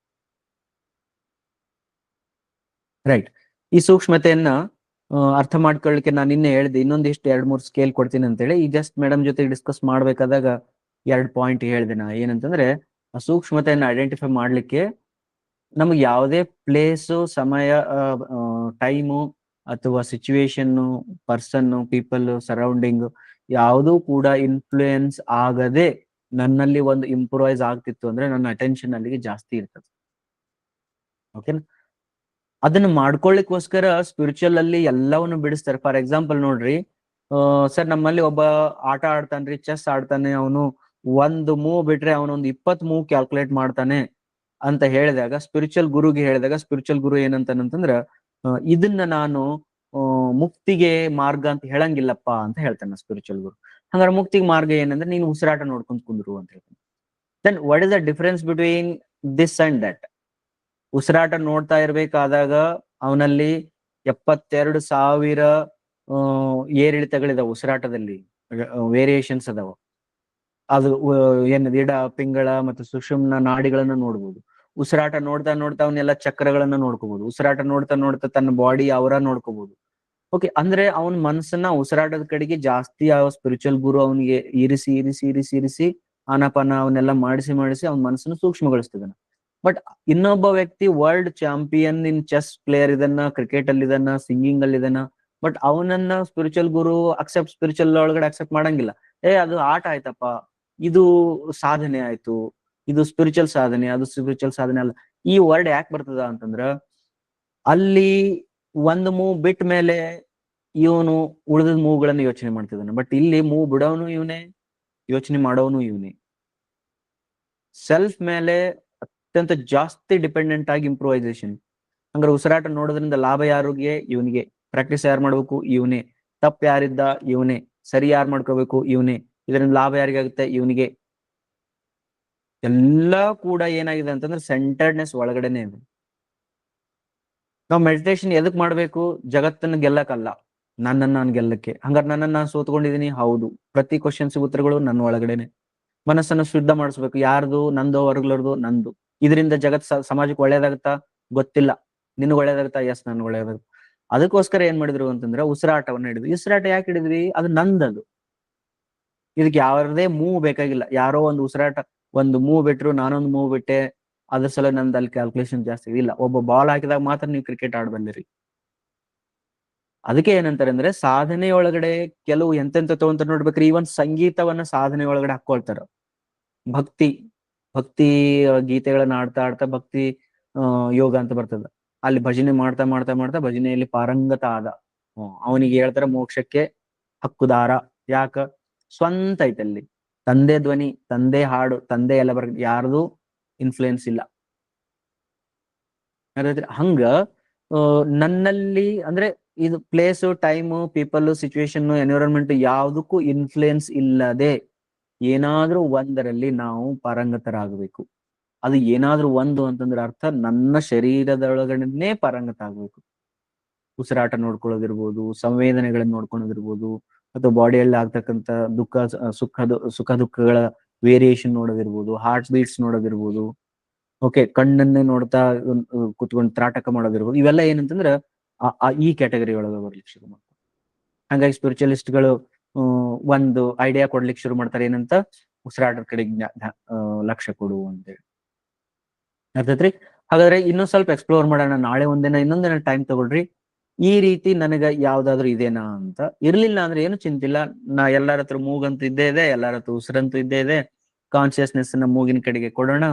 Right. ಈ ಸೂಕ್ಷ್ಮತೆಯನ್ನ ಅರ್ಥ ಮಾಡ್ಕೊಳ್ಳಿಕ್ಕೆ ನಾನು ನಿನ್ನೆ ಹೇಳಿದೆ, ಇನ್ನೊಂದಿಷ್ಟು 2-3 ಸ್ಕೇಲ್ ಕೊಡ್ತೀನಿ ಅಂತೇಳಿ. ಈ ಜಸ್ಟ್ ಮೇಡಮ್ ಜೊತೆ ಡಿಸ್ಕಸ್ ಮಾಡ್ಬೇಕಾದಾಗ 2 ಪಾಯಿಂಟ್ ಹೇಳಿದೆ ನಾ. ಏನಂತಂದ್ರೆ, ಆ ಸೂಕ್ಷ್ಮತೆಯನ್ನ ಐಡೆಂಟಿಫೈ ಮಾಡ್ಲಿಕ್ಕೆ ನಮ್ಗೆ ಯಾವುದೇ ಪ್ಲೇಸು, ಸಮಯ, ಟೈಮು ಅಥವಾ ಸಿಚುವೇಶನ್, ಪರ್ಸನ್, ಪೀಪಲ್, ಸರೌಂಡಿಂಗ್ ಯಾವುದೂ ಕೂಡ ಇನ್ಫ್ಲೂಯೆನ್ಸ್ ಆಗದೆ ನನ್ನಲ್ಲಿ ಒಂದು ಇಂಪ್ರೂವೈಸ್ ಆಗ್ತಿತ್ತು ಅಂದ್ರೆ ನನ್ನ ಅಟೆನ್ಷನ್ ಅಲ್ಲಿಗೆ ಜಾಸ್ತಿ ಇರ್ತದೆ. ಓಕೆನಾ? ಅದನ್ನ ಮಾಡ್ಕೊಳ್ಳಿಕ್ಕೋಸ್ಕರ ಸ್ಪಿರಿಚುವಲ್ ಅಲ್ಲಿ ಎಲ್ಲವನ್ನು ಬಿಡಿಸ್ತಾರೆ. ಫಾರ್ ಎಕ್ಸಾಂಪಲ್ ನೋಡ್ರಿ, ಸರ್ ನಮ್ಮಲ್ಲಿ ಒಬ್ಬ ಆಟ ಆಡ್ತಾನ್ರಿ, ಚೆಸ್ ಆಡ್ತಾನೆ, ಅವನು ಒಂದು ಮೂವ್ ಬಿಟ್ರೆ ಅವನೊಂದು 20 ಮೂವ್ ಕ್ಯಾಲ್ಕುಲೇಟ್ ಮಾಡ್ತಾನೆ ಅಂತ ಹೇಳಿದಾಗ, ಸ್ಪಿರಿಚುವಲ್ ಗುರುಗೆ ಹೇಳಿದಾಗ ಸ್ಪಿರಿಚುವಲ್ ಗುರು ಏನಂತಾನಂತಂದ್ರ, ಇದನ್ನ ನಾನು ಮುಕ್ತಿಗೆ ಮಾರ್ಗ ಅಂತ ಹೇಳಂಗಿಲ್ಲಪ್ಪ ಅಂತ ಹೇಳ್ತಾನೆ ಸ್ಪಿರಿಚುವಲ್ ಗುರು. ಹಂಗಾರೆ ಮುಕ್ತಿಗೆ ಮಾರ್ಗ ಏನಂದ್ರೆ ನೀನು ಉಸಿರಾಟ ನೋಡ್ಕೊಂಡ್ ಕುಂದ್ರು ಅಂತ ಹೇಳ್ತಾನೆ. Then what is the difference between this and that? ಉಸಿರಾಟ ನೋಡ್ತಾ ಇರ್ಬೇಕಾದಾಗ ಅವನಲ್ಲಿ 72,000 ಏರಿಳಿತಗಳಿದಾವ, ಉಸಿರಾಟದಲ್ಲಿ ವೇರಿಯೇಷನ್ಸ್ ಅದಾವ. ಅದು ಏನದು ಇಡ, ಪಿಂಗಳ ಮತ್ತು ಸುಷುಮ್ನ ನಾಡಿಗಳನ್ನ ನೋಡ್ಬೋದು. ಉಸಿರಾಟ ನೋಡ್ತಾ ನೋಡ್ತಾ ಅವನ್ನೆಲ್ಲ ಚಕ್ರಗಳನ್ನ ನೋಡ್ಕೋಬಹುದು. ಉಸಿರಾಟ ನೋಡ್ತಾ ನೋಡ್ತಾ ತನ್ನ ಬಾಡಿ ಅವರ ನೋಡ್ಕೋಬಹುದು. ಓಕೆ, ಅಂದ್ರೆ ಅವನ ಮನಸ್ಸನ್ನ ಉಸಿರಾಟದ ಕಡೆಗೆ ಜಾಸ್ತಿ ಆ ಸ್ಪಿರಿಚುವಲ್ ಗುರು ಅವನಿಗೆ ಇರಿಸಿ ಇರಿಸಿ ಇರಿಸಿ ಇರಿಸಿ ಆನಾಪಾನ ಅವನ್ನೆಲ್ಲ ಮಾಡಿಸಿ ಅವನ ಮನಸ್ಸನ್ನು ಸೂಕ್ಷ್ಮಗೊಳಿಸ್ತಿದ್ದಾನೆ. ಬಟ್ ಇನ್ನೊಬ್ಬ ವ್ಯಕ್ತಿ ವರ್ಲ್ಡ್ ಚಾಂಪಿಯನ್ ಇನ್ ಚೆಸ್ ಪ್ಲೇಯರ್ ಇದನ್ನ, ಕ್ರಿಕೆಟ್ ಅಲ್ಲಿ ಇದನ್ನ, ಸಿಂಗಿಂಗ್ ಅಲ್ಲಿ ಇದನ್ನ, ಬಟ್ ಅವನನ್ನ ಸ್ಪಿರಿಚುವಲ್ ಗುರು ಸ್ಪಿರಿಚುವಲ್ ಒಳಗಡೆ ಅಕ್ಸೆಪ್ಟ್ ಮಾಡಂಗಿಲ್ಲ. ಅದು ಆಟ ಆಯ್ತಪ್ಪ, ಇದು ಸಾಧನೆ ಆಯ್ತು, ಇದು ಸ್ಪಿರಿಚುವಲ್ ಸಾಧನೆ, ಅದು ಸ್ಪಿರಿಚುವಲ್ ಸಾಧನೆ ಅಲ್ಲ. ಈ ವರ್ಡ್ ಯಾಕೆ ಬರ್ತದ ಅಂತಂದ್ರ, ಅಲ್ಲಿ ಒಂದು ಮೂವ್ ಬಿಟ್ಟ ಮೇಲೆ ಇವನು ಉಳಿದ ಮೂವ್ಗಳನ್ನ ಯೋಚನೆ ಮಾಡ್ತಿದ್ದಾನೆ. ಬಟ್ ಇಲ್ಲಿ ಮೂವ್ ಬಿಡೋನು ಇವನೇ, ಯೋಚನೆ ಮಾಡೋನು ಇವನೇ. ಸೆಲ್ಫ್ ಮೇಲೆ ಅತ್ಯಂತ ಜಾಸ್ತಿ ಡಿಪೆಂಡೆಂಟ್ ಆಗಿ ಇಂಪ್ರೂವೈಸೇಷನ್. ಹಂಗಾರೆ ಉಸಿರಾಟ ನೋಡೋದ್ರಿಂದ ಲಾಭ ಯಾರಿಗೆ? ಇವನಿಗೆ. ಪ್ರಾಕ್ಟೀಸ್ ಯಾರು ಮಾಡ್ಬೇಕು? ಇವನೇ. ತಪ್ಪು ಯಾರಿದ್ದ? ಇವನೇ. ಸರಿ ಯಾರು ಮಾಡ್ಕೋಬೇಕು? ಇವನೇ. ಇದರಿಂದ ಲಾಭ ಯಾರಿಗಾಗುತ್ತೆ? ಇವನಿಗೆ. ಎಲ್ಲ ಕೂಡ ಏನಾಗಿದೆ ಅಂತಂದ್ರೆ ಸೆಂಟರ್ಡ್ನೆಸ್ ಒಳಗಡೆನೆ ಇದೆ. ನಾವು ಮೆಡಿಟೇಷನ್ ಎದಕ್ ಮಾಡ್ಬೇಕು? ಜಗತ್ತನ್ನ ಗೆಲ್ಲಕ್ಕಲ್ಲ, ನನ್ನನ್ನು ನಾನು ಗೆಲ್ಲಕ್ಕೆ. ಹಂಗಾರೆ ನನ್ನನ್ನು ನಾನು ಸೋತ್ಕೊಂಡಿದೀನಿ, ಹೌದು. ಪ್ರತಿ ಕ್ವಶನ್ಸ್ ಉತ್ತರಗಳು ನನ್ನ ಒಳಗಡೆನೆ. ಮನಸ್ಸನ್ನು ಶುದ್ಧ ಮಾಡಿಸ್ಬೇಕು. ಯಾರ್ದು? ನಂದು, ಹೊರಗ್ಲರ್ದು, ನಂದು. ಇದರಿಂದ ಜಗತ್ ಸಮಾಜಕ್ಕೆ ಒಳ್ಳೇದಾಗುತ್ತಾ? ಗೊತ್ತಿಲ್ಲ. ನಿನ್ಗೆ ಒಳ್ಳೇದಾಗುತ್ತಾ? ಎಸ್, ನನ್ಗೆ ಒಳ್ಳೇದಾಗುತ್ತೆ. ಅದಕ್ಕೋಸ್ಕರ ಏನ್ ಮಾಡಿದ್ರು ಅಂತಂದ್ರೆ ಉಸಿರಾಟವನ್ನ ಹಿಡಿದ್ರು. ಉಸಿರಾಟ ಯಾಕೆ ಹಿಡಿದ್ವಿ? ಅದು ನಂದದು. ಇದಕ್ಕೆ ಯಾರದೇ ಮೂವ್ ಬೇಕಾಗಿಲ್ಲ. ಯಾರೋ ಒಂದು ಉಸಿರಾಟ, ಒಂದು ಮೂವ್ ಬಿಟ್ರು, ನಾನೊಂದು ಮೂವ್ ಬಿಟ್ಟೆ, ಅದ್ರ ಸಲ ನಂದು ಅಲ್ಲಿ ಕ್ಯಾಲ್ಕುಲೇಷನ್ ಜಾಸ್ತಿ ಇಲ್ಲ. ಒಬ್ಬ ಬಾಲ್ ಹಾಕಿದಾಗ ಮಾತ್ರ ನೀವು ಕ್ರಿಕೆಟ್ ಆಡ್ಬಲ್ಲಿರಿ. ಅದಕ್ಕೆ ಏನಂತಾರೆ ಅಂದ್ರೆ ಸಾಧನೆ ಒಳಗಡೆ ಕೆಲವು ಎಂತೆಂತ ತಗೊಂತ ನೋಡ್ಬೇಕ್ರಿ. ಈವನ್ ಸಂಗೀತವನ್ನ ಸಾಧನೆ ಒಳಗಡೆ ಹಾಕೊಳ್ತಾರ. ಭಕ್ತಿ ಭಕ್ತಿ ಗೀತೆಗಳನ್ನ ಆಡ್ತಾ ಆಡ್ತಾ ಭಕ್ತಿ ಯೋಗ ಅಂತ ಬರ್ತದ. ಅಲ್ಲಿ ಭಜನೆ ಮಾಡ್ತಾ ಮಾಡ್ತಾ ಮಾಡ್ತಾ ಭಜನೆಯಲ್ಲಿ ಪಾರಂಗತ ಆದ. ಅವನಿಗೆ ಹೇಳ್ತಾರ ಮೋಕ್ಷಕ್ಕೆ ಹಕ್ಕುದಾರ. ಯಾಕ? ಸ್ವಂತ ಐತಲ್ಲಿ. ತಂದೆ ಧ್ವನಿ, ತಂದೆ ಹಾಡು, ತಂದೆ ಎಲ್ಲ ಯಾರ್ದು ಇನ್ಫ್ಲೂಯೆನ್ಸ್ ಇಲ್ಲ. ಹಂಗ ನನ್ನಲ್ಲಿ ಅಂದ್ರೆ ಇದು place, time, people, situation, environment ಯಾವುದಕ್ಕೂ ಇನ್ಫ್ಲೂಯೆನ್ಸ್ ಇಲ್ಲದೆ ಏನಾದ್ರೂ ಒಂದರಲ್ಲಿ ನಾವು ಪಾರಂಗತರಾಗಬೇಕು. ಅದು ಏನಾದ್ರೂ ಒಂದು ಅಂತಂದ್ರೆ ಅರ್ಥ ನನ್ನ ಶರೀರದೊಳಗಡೆನೆ ಪಾರಂಗತ ಆಗ್ಬೇಕು. ಉಸಿರಾಟ ನೋಡ್ಕೊಳ್ಳೋದಿರ್ಬೋದು, ಸಂವೇದನೆಗಳನ್ನ ನೋಡ್ಕೊಳ್ಳೋದಿರ್ಬೋದು, ಅಥವಾ ಬಾಡಿಯಲ್ಲಿ ಆಗ್ತಕ್ಕಂಥ ಸುಖ ದುಃಖಗಳ ವೇರಿಯೇಷನ್ ನೋಡೋದಿರ್ಬೋದು, ಹಾರ್ಟ್ ಬೀಟ್ಸ್ ನೋಡೋದಿರ್ಬೋದು, ಓಕೆ, ಕಣ್ಣನ್ನೇ ನೋಡ್ತಾ ಕುತ್ಕೊಂಡು ತ್ರಾಟಕ ಮಾಡೋದಿರ್ಬೋದು. ಇವೆಲ್ಲ ಏನಂತಂದ್ರೆ ಈ ಕ್ಯಾಟಗರಿ ಒಳಗೆ ಬರ್ಲಿಕ್ಕೆ ಶುರು ಮಾಡ್ತಾರೆ. ಹಂಗಾಗಿ ಸ್ಪಿರಿಚುವಲಿಸ್ಟ್ಗಳು ಒಂದು ಐಡಿಯಾ ಕೊಡ್ಲಿಕ್ಕೆ ಶುರು ಮಾಡ್ತಾರೆ. ಏನಂತ? ಉಸಿರಾಟದ ಕಡೆ ಲಕ್ಷ್ಯ ಕೊಡು ಅಂತೇಳಿ. ಅರ್ಥೈತ್ರಿ? ಹಾಗಾದ್ರೆ ಇನ್ನೊಂದ್ ಸ್ವಲ್ಪ ಎಕ್ಸ್ಪ್ಲೋರ್ ಮಾಡೋಣ. ನಾಳೆ ಒಂದಿನ ಇನ್ನೊಂದಿನ ಟೈಮ್ ತಗೊಳ್ರಿ. ಈ ರೀತಿ ನನಗ ಯಾವ್ದಾದ್ರು ಇದೇನಾ ಅಂತ. ಇರ್ಲಿಲ್ಲ ಅಂದ್ರೆ ಏನು ಚಿಂತಿಲ್ಲ. ನಾ ಎಲ್ಲಾರ ಹತ್ರ ಮೂಗಂತೂ ಇದ್ದೇ ಇದೆ, ಎಲ್ಲಾರ ಹತ್ರ ಉಸಿರಂತೂ ಇದ್ದೇ ಇದೆ. ಕಾನ್ಶಿಯಸ್ನೆಸ್ ನ ಮೂಗಿನ ಕಡೆಗೆ ಕೊಡೋಣ.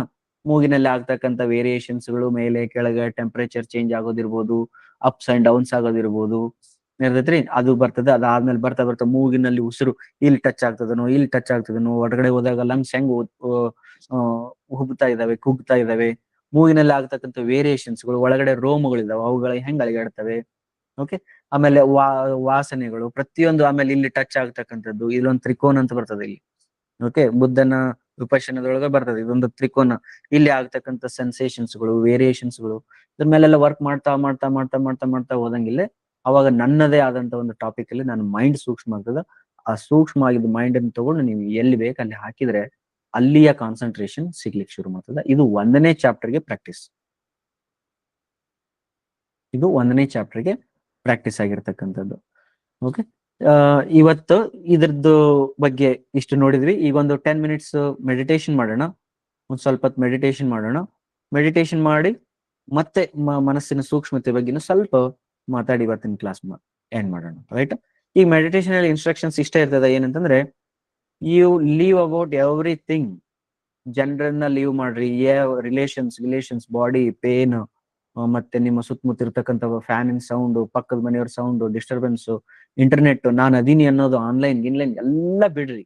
ಮೂಗಿನಲ್ಲಿ ಆಗ್ತಕ್ಕಂಥ ವೇರಿಯೇಷನ್ಸ್ಗಳು, ಮೇಲೆ ಕೆಳಗೆ ಟೆಂಪರೇಚರ್ ಚೇಂಜ್ ಆಗೋದಿರ್ಬೋದು, ಅಪ್ಸ್ ಅಂಡ್ ಡೌನ್ಸ್ ಆಗೋದಿರ್ಬೋದು, ಇರ್ತೈತ್ರಿ. ಅದು ಬರ್ತದೆ. ಅದಾದ್ಮೇಲೆ ಬರ್ತಾ ಬರ್ತಾ ಮೂಗಿನಲ್ಲಿ ಉಸಿರು ಇಲ್ಲಿ ಟಚ್ ಆಗ್ತದನೋ, ಇಲ್ಲಿ ಟಚ್ ಆಗ್ತದನೋ, ಹೊರಗಡೆ ಹೋದಾಗ ಲಂಗ್ಸ್ ಹೆಂಗ್ ಹುಬ್ತಾ ಇದಾವೆ, ಕುಗ್ತಾ ಇದಾವೆ, ಮೂಗಿನಲ್ಲಿ ಆಗ್ತಕ್ಕಂಥ ವೇರಿಯೇಷನ್ಸ್ಗಳು, ಒಳಗಡೆ ರೋಮಗಳಿದಾವೆ, ಅವುಗಳ ಹೆಂಗ್ ಅಳಿಗಾಡ್ತವೆ. ಓಕೆ. ಆಮೇಲೆ ವಾಸನೆಗಳು ಪ್ರತಿಯೊಂದು. ಆಮೇಲೆ ಇಲ್ಲಿ ಟಚ್ ಆಗ್ತಕ್ಕಂಥದ್ದು, ಇಲ್ಲೊಂದು ತ್ರಿಕೋನ ಅಂತ ಬರ್ತದೆ ಇಲ್ಲಿ. ಓಕೆ, ಬುದ್ಧನ ವಿಪಶ್ಯನದೊಳಗೆ ಬರ್ತದೆ ಇದೊಂದು ತ್ರಿಕೋನ. ಇಲ್ಲಿ ಆಗ್ತಕ್ಕಂಥ ಸೆನ್ಸೇಷನ್ಸ್ಗಳು, ವೇರಿಯೇಷನ್ಸ್ಗಳು, ಇದ್ರ ಮೇಲೆಲ್ಲ ವರ್ಕ್ ಮಾಡ್ತಾ ಮಾಡ್ತಾ ಮಾಡ್ತಾ ಮಾಡ್ತಾ ಮಾಡ್ತಾ ಹೋದಂಗಿಲ್ಲ, ಅವಾಗ ನನ್ನದೇ ಆದಂತ ಒಂದು ಟಾಪಿಕ್ ಅಲ್ಲಿ ನನ್ನ ಮೈಂಡ್ ಸೂಕ್ಷ್ಮ ಆಗ್ತದ. ಆ ಸೂಕ್ಷ್ಮ ಆಗಿದ್ದ ಮೈಂಡ್ ಅನ್ನು ತಗೊಂಡು ನೀವು ಎಲ್ಲಿ ಬೇಕು ಅಲ್ಲಿ ಹಾಕಿದ್ರೆ ಅಲ್ಲಿಯ ಕಾನ್ಸಂಟ್ರೇಷನ್ ಸಿಗ್ಲಿಕ್ಕೆ ಶುರು ಮಾಡ್ತದ. ಇದು 1ನೇ ಚಾಪ್ಟರ್ಗೆ ಪ್ರಾಕ್ಟೀಸ್. ಇದು 1ನೇ ಚಾಪ್ಟರ್ಗೆ ಪ್ರಾಕ್ಟೀಸ್ ಆಗಿರ್ತಕ್ಕಂಥದ್ದು. ಓಕೆ. ಇವತ್ತು ಇದ್ರದ್ದು ಬಗ್ಗೆ ಇಷ್ಟು ನೋಡಿದ್ವಿ. ಈಗ ಒಂದು 10 ಮಿನಿಟ್ಸ್ ಮೆಡಿಟೇಷನ್ ಮಾಡೋಣ. ಒಂದ್ ಸ್ವಲ್ಪ ಹೊತ್ತು ಮೆಡಿಟೇಷನ್ ಮಾಡೋಣ. ಮೆಡಿಟೇಷನ್ ಮಾಡಿ ಮತ್ತೆ ಮನಸ್ಸಿನ ಸೂಕ್ಷ್ಮತೆ ಬಗ್ಗೆನೂ ಸ್ವಲ್ಪ ಮಾತಾಡಿ ಇವತ್ತಿನ ಕ್ಲಾಸ್ ಎಂಡ್ ಮಾಡೋಣ. ರೈಟ್? ಈಗ ಮೆಡಿಟೇಷನ್ ಅಲ್ಲಿ ಇನ್ಸ್ಟ್ರಕ್ಷನ್ಸ್ ಇಷ್ಟ ಇರ್ತದೆ. ಏನಂತಂದ್ರೆ ಯು ಲೀವ್ ಅಬೌಟ್ ಎವ್ರಿಥಿಂಗ್. ಜನರನ್ನ ಲೀವ್ ಮಾಡ್ರಿ. ರಿಲೇಷನ್ಸ್, ಬಾಡಿ, ಪೇನ್, ಮತ್ತೆ ನಿಮ್ಮ ಸುತ್ತಮುತ್ತ ಇರ್ತಕ್ಕಂಥ ಫ್ಯಾನಿನ ಸೌಂಡ್, ಪಕ್ಕದ ಮನೆಯವ್ರ ಸೌಂಡ್, ಡಿಸ್ಟರ್ಬೆನ್ಸ್, ಇಂಟರ್ನೆಟ್, ನಾನು ಅದೀನಿ ಅನ್ನೋದು, ಆನ್ಲೈನ್ ಗಿನ್ಲೈನ್ ಎಲ್ಲ ಬಿಡ್ರಿ.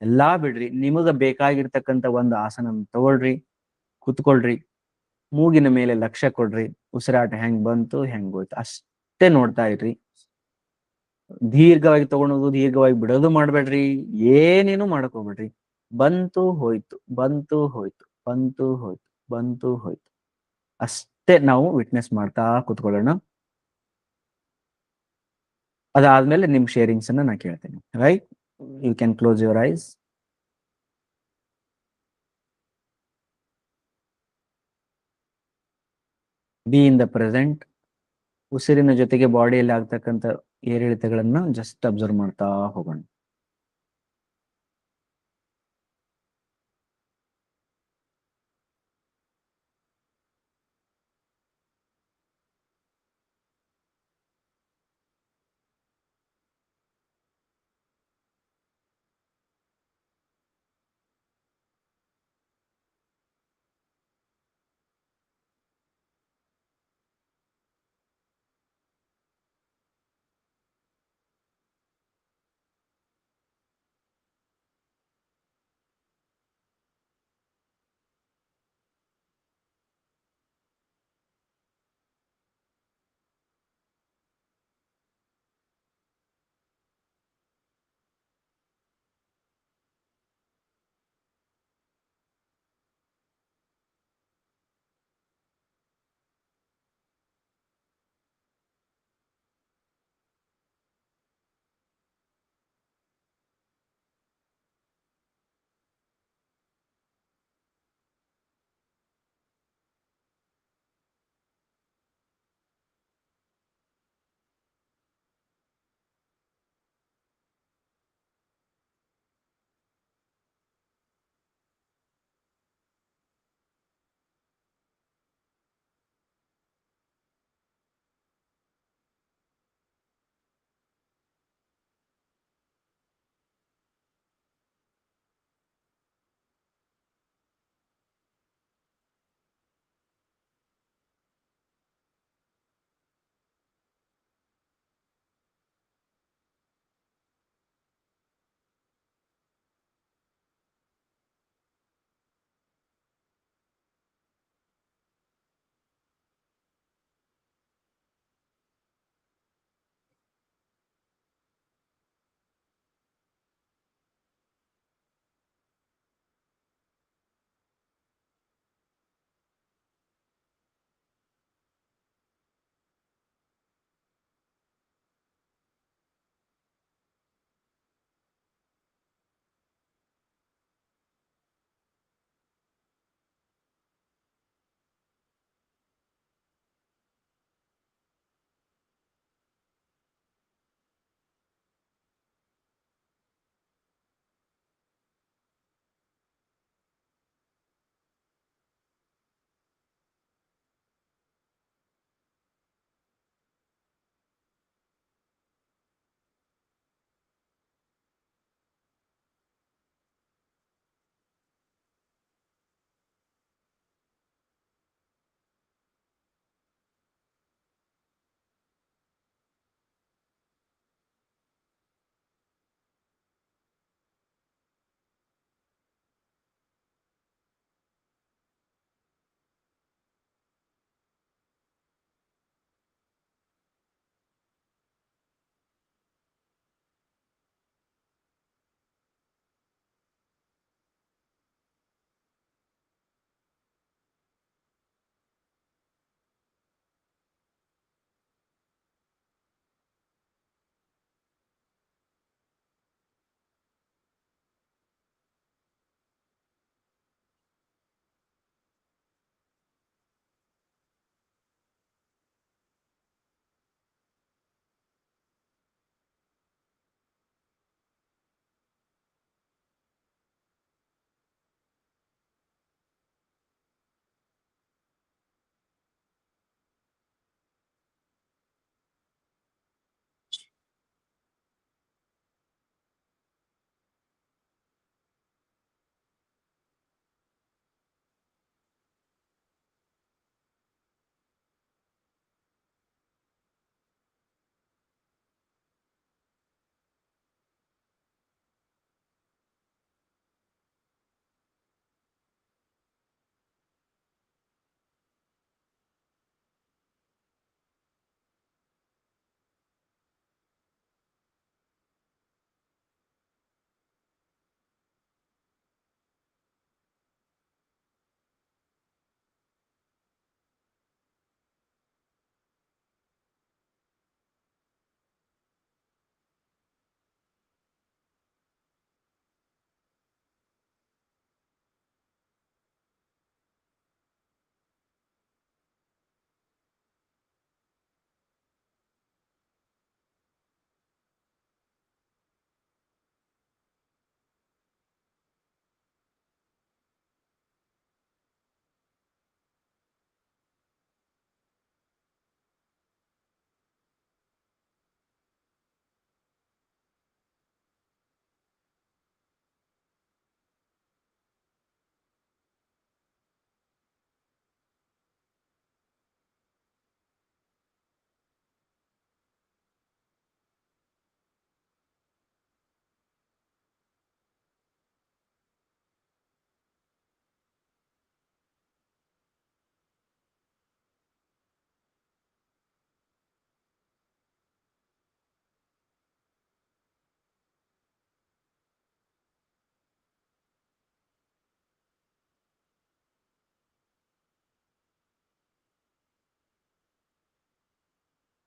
ಎಲ್ಲಾ ಬಿಡ್ರಿ. ನಿಮಗ ಬೇಕಾಗಿರ್ತಕ್ಕಂಥ ಒಂದು ಆಸನ ತಗೊಳ್ರಿ, ಕುತ್ಕೊಳ್ರಿ, ಮೂಗಿನ ಮೇಲೆ ಲಕ್ಷ್ಯ ಕೊಡ್ರಿ. ಉಸಿರಾಟ ಹೆಂಗ್ ಬಂತು, ಹೆಂಗ್ ಹೋಯ್ತು ಅಷ್ಟೇ ನೋಡ್ತಾ ಇರ್ರಿ. ದೀರ್ಘವಾಗಿ ತಗೊಳೋದು, ದೀರ್ಘವಾಗಿ ಬಿಡೋದು ಮಾಡ್ಬೇಡ್ರಿ. ಏನೇನು ಮಾಡಕ್ ಹೋಗ್ಬೇಡ್ರಿ. ಬಂತು ಹೋಯ್ತು, ಬಂತು ಹೋಯ್ತು, ಬಂತು ಹೋಯ್ತು, ಬಂತು ಹೋಯ್ತು ಅಷ್ಟೇ ನಾವು ವಿಟ್ನೆಸ್ ಮಾಡ್ತಾ ಕುತ್ಕೊಳ್ಳೋಣ. ಅದಾದ್ಮೇಲೆ ನಿಮ್ ಶೇರಿಂಗ್ಸ್ ಅನ್ನ ನಾ ಕೇಳ್ತೇನೆ. Right? You can close your eyes. Be in the present. ಉಸಿರಿನ ಜೊತೆಗೆ ಬಾಡಿಯಲ್ಲಿ ಆಗ್ತಕ್ಕಂಥ ಏರಿಳಿತಗಳನ್ನ ಜಸ್ಟ್ ಅಬ್ಸರ್ವ್ ಮಾಡ್ತಾ ಹೋಗೋಣ.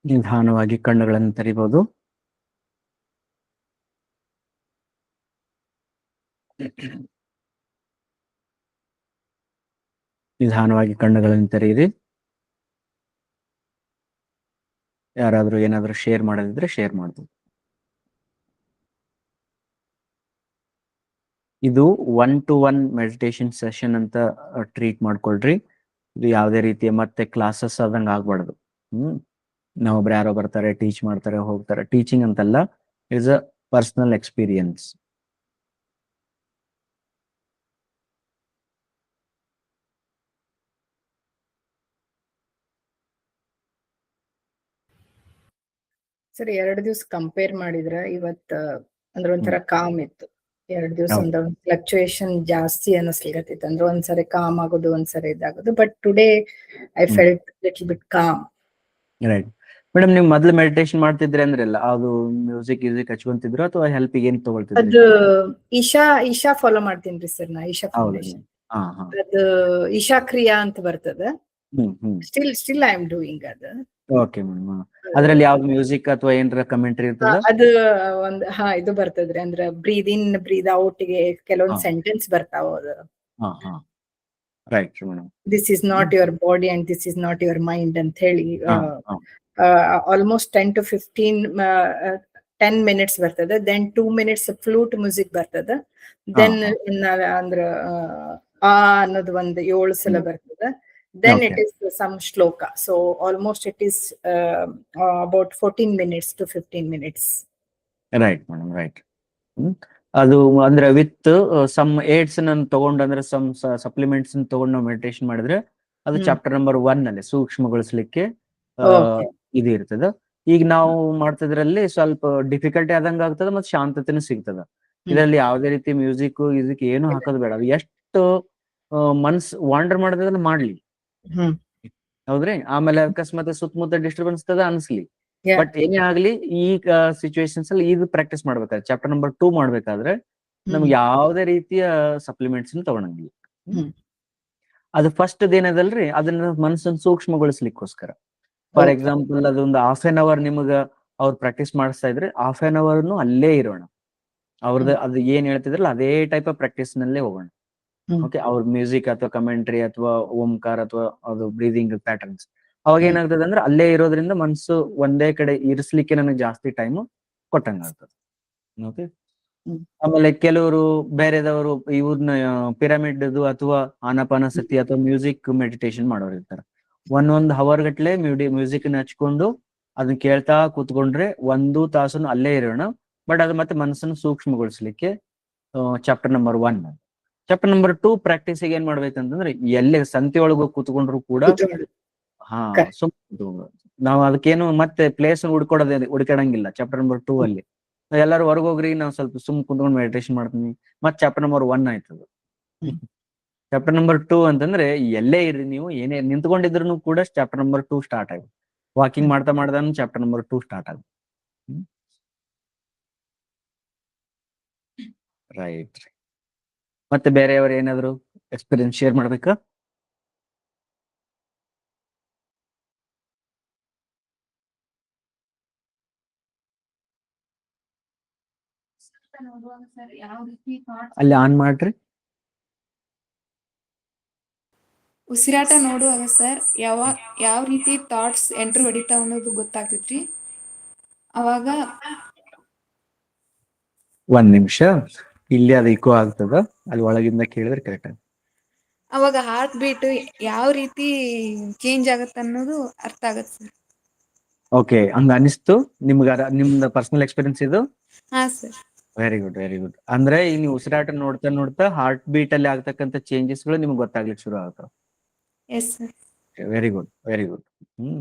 ನಿಧಾನವಾಗಿ ಕಣ್ಣುಗಳನ್ನು ತೆರಿಬಹುದು. ನಿಧಾನವಾಗಿ ಕಣ್ಣುಗಳನ್ನು ತೆರೆಯಿರಿ. ಯಾರಾದ್ರೂ ಏನಾದ್ರೂ ಶೇರ್ ಮಾಡೋದಿದ್ರೆ ಶೇರ್ ಮಾಡ್ಬೋದು. ಇದು 1-to-1 ಮೆಡಿಟೇಷನ್ ಸೆಷನ್ ಅಂತ ಟ್ರೀಟ್ ಮಾಡ್ಕೊಳ್ರಿ. ಇದು ಯಾವುದೇ ರೀತಿಯ ಮತ್ತೆ ಕ್ಲಾಸಸ್ ಆದಂಗ ಆಗ್ಬಾರ್ದು. ನಾವೊಬ್ರು ಯಾರೋ ಬರ್ತಾರೆ, ಟೀಚ್ ಮಾಡ್ತಾರೆ, ಹೋಗ್ತಾರೆ. ಟೀಚಿಂಗ್ ಅಂತಲ್ಲ, it's a personal experience. Sir 2 ದಿವಸ ಕಂಪೇರ್ ಮಾಡಿದ್ರ ಇವತ್ತ ಅಂದ್ರೆ ಒಂಥರ ಕಾಮ್ ಇತ್ತು. 2 ದಿವಸ ಹೌದು. ಅಂದ್ರೆ ಫ್ಲಕ್ಚುಯೇಷನ್ ಜಾಸ್ತಿ ಅನಿಸ್ಲಿಕತ್ತಿತ್ತು. ಅಂದ್ರೆ ಒಂದ್ಸರಿ ಕಾಮ್ ಆಗೋದು, ಒಂದ್ಸರಿ ಇದಾಗೋದು. But today I felt little bit calm. Right madam, ನೀವು ಮೊದ್ಲು ಮೆಡಿಟೇಷನ್ ಮಾಡ್ತಿದ್ರಿ ಅಂದ್ರಲ್ಲ, ಅದು ಮ್ಯೂಸಿಕ್ ಹಚ್ಕೊಂತಿದ್ರು ಅಥವಾ ಹೆಲ್ಪಿಗೆ ಏನ್ ತಗೊಳ್ತಿದ್ರಿ? ಅದು ಈಶಾ ಫಾಲೋ ಮಾಡ್ತೀನಿ ಸರ್ ನಾ. ಈಶಾ ಹೌದು. ಫೌಂಡೇಶನ್. ಹಾ ಹಾ. ಅದು ಈಶಾ ಕ್ರಿಯಾ ಅಂತ ಬರ್ತದ. ಹ್ಮ್. ಸ್ಟಿಲ್ ಐ ಆಮ್ ಡೂಯಿಂಗ್ ಅದು. Okay madam. ಅದ್ರಲ್ಲಿ ಯಾವ್ದು ಮ್ಯೂಸಿಕ್ ಅಥವಾ ಏನಾರ ಕಮೆಂಟ್ರಿ ಇರ್ತದ? ಅದು ಒಂದ್ ಇದು ಬರ್ತದ್ರಿ. ಅಂದ್ರ ಬ್ರೀದ್ ಇನ್ ಬ್ರೀದ್ ಔಟ್ ಗೆ ಕೆಲವೊಂದ್ ಸೆಂಟೆನ್ಸ್ ಬರ್ತಾವ. ಅದು ಹಾ right madam. This is not your body and this is not your mind ಅಂತ ಹೇಳಿ ಆಲ್ಮೋಸ್ಟ್ 10 to 15 10 minutes ಬರ್ತದೆ. ದೆನ್ 2 minutes ಫ್ಲೂಟ್ ಮ್ಯೂಸಿಕ್ ಬರ್ತದೆ. ದೆನ್ ಅಂದ್ರ ಅನ್ನೋದು ಒಂದು 7 ಸಲ ಬರ್ತದೆ. Then it is some shloka. So almost it is about 14 minutes to 15 minutes. Right madam, right. ಅದು ಅಂದ್ರೆ ವಿತ್ ಸಮ್ ಏಡ್ಸ್ ತಗೊಂಡು, ಅಂದ್ರೆ ಸಮ್ ಸಪ್ಲಿಮೆಂಟ್ಸ್ ತಗೊಂಡು ನಾವು ಮೆಡಿಟೇಷನ್ ಮಾಡಿದ್ರೆ ಅದು ಚಾಪ್ಟರ್ ನಂಬರ್ 1 ಅಲ್ಲಿ ಸೂಕ್ಷ್ಮಗೊಳಿಸ್ಲಿಕ್ಕೆ ಇದು ಇರ್ತದ. ಈಗ ನಾವು ಮಾಡ್ತಿದ್ರಲ್ಲಿ ಸ್ವಲ್ಪ ಡಿಫಿಕಲ್ಟಿ ಆದಂಗ ಆಗ್ತದ, ಮತ್ತೆ ಶಾಂತತೆನೂ ಸಿಗ್ತದ. ಇದರಲ್ಲಿ ಯಾವುದೇ ರೀತಿ ಮ್ಯೂಸಿಕ್ ಇದಕ್ಕೆ ಏನು ಹಾಕೋದು ಬೇಡ. ಎಷ್ಟು ಮನ್ಸ್ ವಾಂಡರ್ ಮಾಡೋದನ್ನ ಮಾಡ್ಲಿ, ಹೌದ್ರಿ. ಆಮೇಲೆ ಅಕಸ್ಮಾತ್ ಸುತ್ತಮುತ್ತ ಡಿಸ್ಟರ್ಬೆನ್ಸ್ ಅನ್ಸ್ಲಿ, ಬಟ್ ಏನೇ ಆಗ್ಲಿ ಈಗ ಸಿಚುವೇಶನ್ಸ್ ಅಲ್ಲಿ ಇದು ಪ್ರಾಕ್ಟೀಸ್ ಮಾಡ್ಬೇಕಾದ್ರೆ ಚಾಪ್ಟರ್ ನಂಬರ್ 2 ಮಾಡ್ಬೇಕಾದ್ರೆ ನಮ್ಗೆ ಯಾವುದೇ ರೀತಿಯ ಸಪ್ಲಿಮೆಂಟ್ಸ್ ತಗೊಳಂಗಿಲ್ಲ. ಅದು ಫಸ್ಟ್ ಏನದಲ್ರಿ, ಅದನ್ನ ಮನಸ್ಸನ್ನು ಸೂಕ್ಷ್ಮಗೊಳಿಸ್ಲಿಕ್ಕೋಸ್ಕರ. ಫಾರ್ ಎಕ್ಸಾಂಪಲ್ ಅದೊಂದು 1/2 hour ನಿಮಗ ಅವ್ರು ಪ್ರಾಕ್ಟೀಸ್ ಮಾಡಿಸ್ತಾ ಇದ್ರೆ 1/2 hour ಅಲ್ಲೇ ಇರೋಣ. ಅವ್ರದ್ದು ಅದು ಏನ್ ಹೇಳ್ತಿದ್ರಲ್ಲ ಅದೇ ಟೈಪ್ ಆಫ್ ಪ್ರಾಕ್ಟೀಸ್ ನಲ್ಲೇ ಹೋಗೋಣ. ಓಕೆ, ಅವ್ರ ಮ್ಯೂಸಿಕ್ ಅಥವಾ ಕಮೆಂಟ್ರಿ ಅಥವಾ ಓಂಕಾರ ಅಥವಾ ಅದು ಬ್ರೀದಿಂಗ್ ಪ್ಯಾಟರ್ನ್ಸ್, ಅವಾಗ ಏನಾಗ್ತದೆ ಅಂದ್ರೆ ಅಲ್ಲೇ ಇರೋದ್ರಿಂದ ಮನ್ಸು ಒಂದೇ ಕಡೆ ಇರಿಸ್ಲಿಕ್ಕೆ ನನಗೆ ಜಾಸ್ತಿ ಟೈಮ್ ಕೊಟ್ಟಂಗ ಆಗ್ತದೆ. ಓಕೆ. ಆಮೇಲೆ ಕೆಲವರು ಬೇರೆದವರು ಇವ್ರನ್ನ ಪಿರಮಿಡ್ ಅಥವಾ ಆನಾಪಾನಸತಿ ಅಥವಾ ಮ್ಯೂಸಿಕ್ ಮೆಡಿಟೇಷನ್ ಮಾಡೋರು ಇರ್ತಾರೆ. 1 hour ಗಟ್ಲೆ ಮ್ಯೂಸಿಕ್ ಹಚ್ಕೊಂಡು ಅದನ್ನ ಕೇಳ್ತಾ ಕೂತ್ಕೊಂಡ್ರೆ 1 ತಾಸು ಅಲ್ಲೇ ಇರೋಣ. ಬಟ್ ಅದು ಮತ್ತೆ ಮನಸ್ಸನ್ನು ಸೂಕ್ಷ್ಮಗೊಳಿಸ್ಲಿಕ್ಕೆ ಚಾಪ್ಟರ್ ನಂಬರ್ 1. ಚಾಪ್ಟರ್ ನಂಬರ್ 2 ಪ್ರಾಕ್ಟೀಸಿಗೆ ಏನ್ ಮಾಡ್ಬೇಕಂತಂದ್ರೆ ಎಲ್ಲೇ ಸಂತೆ ಒಳಗ ಕೂತ್ಕೊಂಡ್ರು ಕೂಡ ನಾವು ಅದಕ್ಕೇನು ಮತ್ತೆ ಪ್ಲೇಸ್ ಹುಡ್ಕಾಡಂಗಿಲ್ಲ. ಚಾಪ್ಟರ್ ನಂಬರ್ 2 ಅಲ್ಲಿ ಎಲ್ಲಾರು ಹೊರಗೋಗ್ರಿ, ನಾವು ಸ್ವಲ್ಪ ಕುಂತ್ಕೊಂಡು ಮೆಡಿಟೇಷನ್ ಮಾಡ್ತೀನಿ. ಮತ್ ಚಾಪ್ಟರ್ ನಂಬರ್ 1 ಆಯ್ತದ. ಚಾಪ್ಟರ್ ನಂಬರ್ 2 ಅಂತಂದ್ರೆ ಎಲ್ಲೇ ಇರ್ರಿ, ನೀವು ಏನೇ ನಿಂತ್ಕೊಂಡಿದ್ರು ಕೂಡ ಚಾಪ್ಟರ್ ನಂಬರ್ 2 ಸ್ಟಾರ್ಟ್ ಆಗುತ್ತೆ. ವಾಕಿಂಗ್ ಮಾಡ್ತಾ ಚಾಪ್ಟರ್ ನಂಬರ್ 2 ಸ್ಟಾರ್ಟ್ ಆಗುತ್ತೆ. ರೈಟ್. ಮತ್ತೆ ಬೇರೆಯವರು ಏನಾದ್ರು ಎಕ್ಸ್ಪೀರಿಯನ್ಸ್ ಶೇರ್ ಮಾಡ್ಬೇಕಾ? ಅಲ್ಲಿ ಆನ್ ಮಾಡ್ರಿ. ಉಸಿರಾಟ ನೋಡುವಾಗ ಸರ್ ಯಾವ ರೀತಿ ಥಾಟ್ಸ್ ಎಂಟ್ರ್ ಹೊಡಿತಾವ ಅನ್ನೋದು ಗೊತ್ತಾಗ್ತೈತ್ರಿ. ಅವಾಗ 1 ನಿಮಿಷ ಇಲ್ಲಿ ಅದು ಇಕೋ ಆಗ್ತದ, ಅಲ್ಲಿ ಒಳಗಿಂದ ಕೇಳಿದ್ರೆ ಕರೆಕ್ಟ್ ಆಗುತ್ತೆ. ಅವಾಗ ಹಾರ್ಟ್ ಬೀಟ್ ಯಾವ ರೀತಿ ಚೇಂಜ್ ಆಗತ್ತೆ ಅನ್ನೋದು ಅರ್ಥ ಆಗತ್ತೆ ಸರ್. ಓಕೆ, ಹಂಗ ಅನಿಸ್ತು ನಿಮ್ದ ಪರ್ಸನಲ್ ಎಕ್ಸ್ಪೀರಿಯನ್ಸ್ ಇದು? ಹಾ sir. Very good, very good. ಅಂದ್ರೆ ಈಗ ನೀವು ಉಸಿರಾಟ ನೋಡ್ತಾ ಹಾರ್ಟ್ ಬೀಟ್ ಅಲ್ಲಿ ಆಗ್ತಕ್ಕಂಥ ಚೇಂಜಸ್ ಗಳು ನಿಮ್ಗೆ ಗೊತ್ತಾಗ್ಲಿಕ್ಕೆ ಶುರು ಆಗ್ತಾವ. Yes sir. Very good, very good.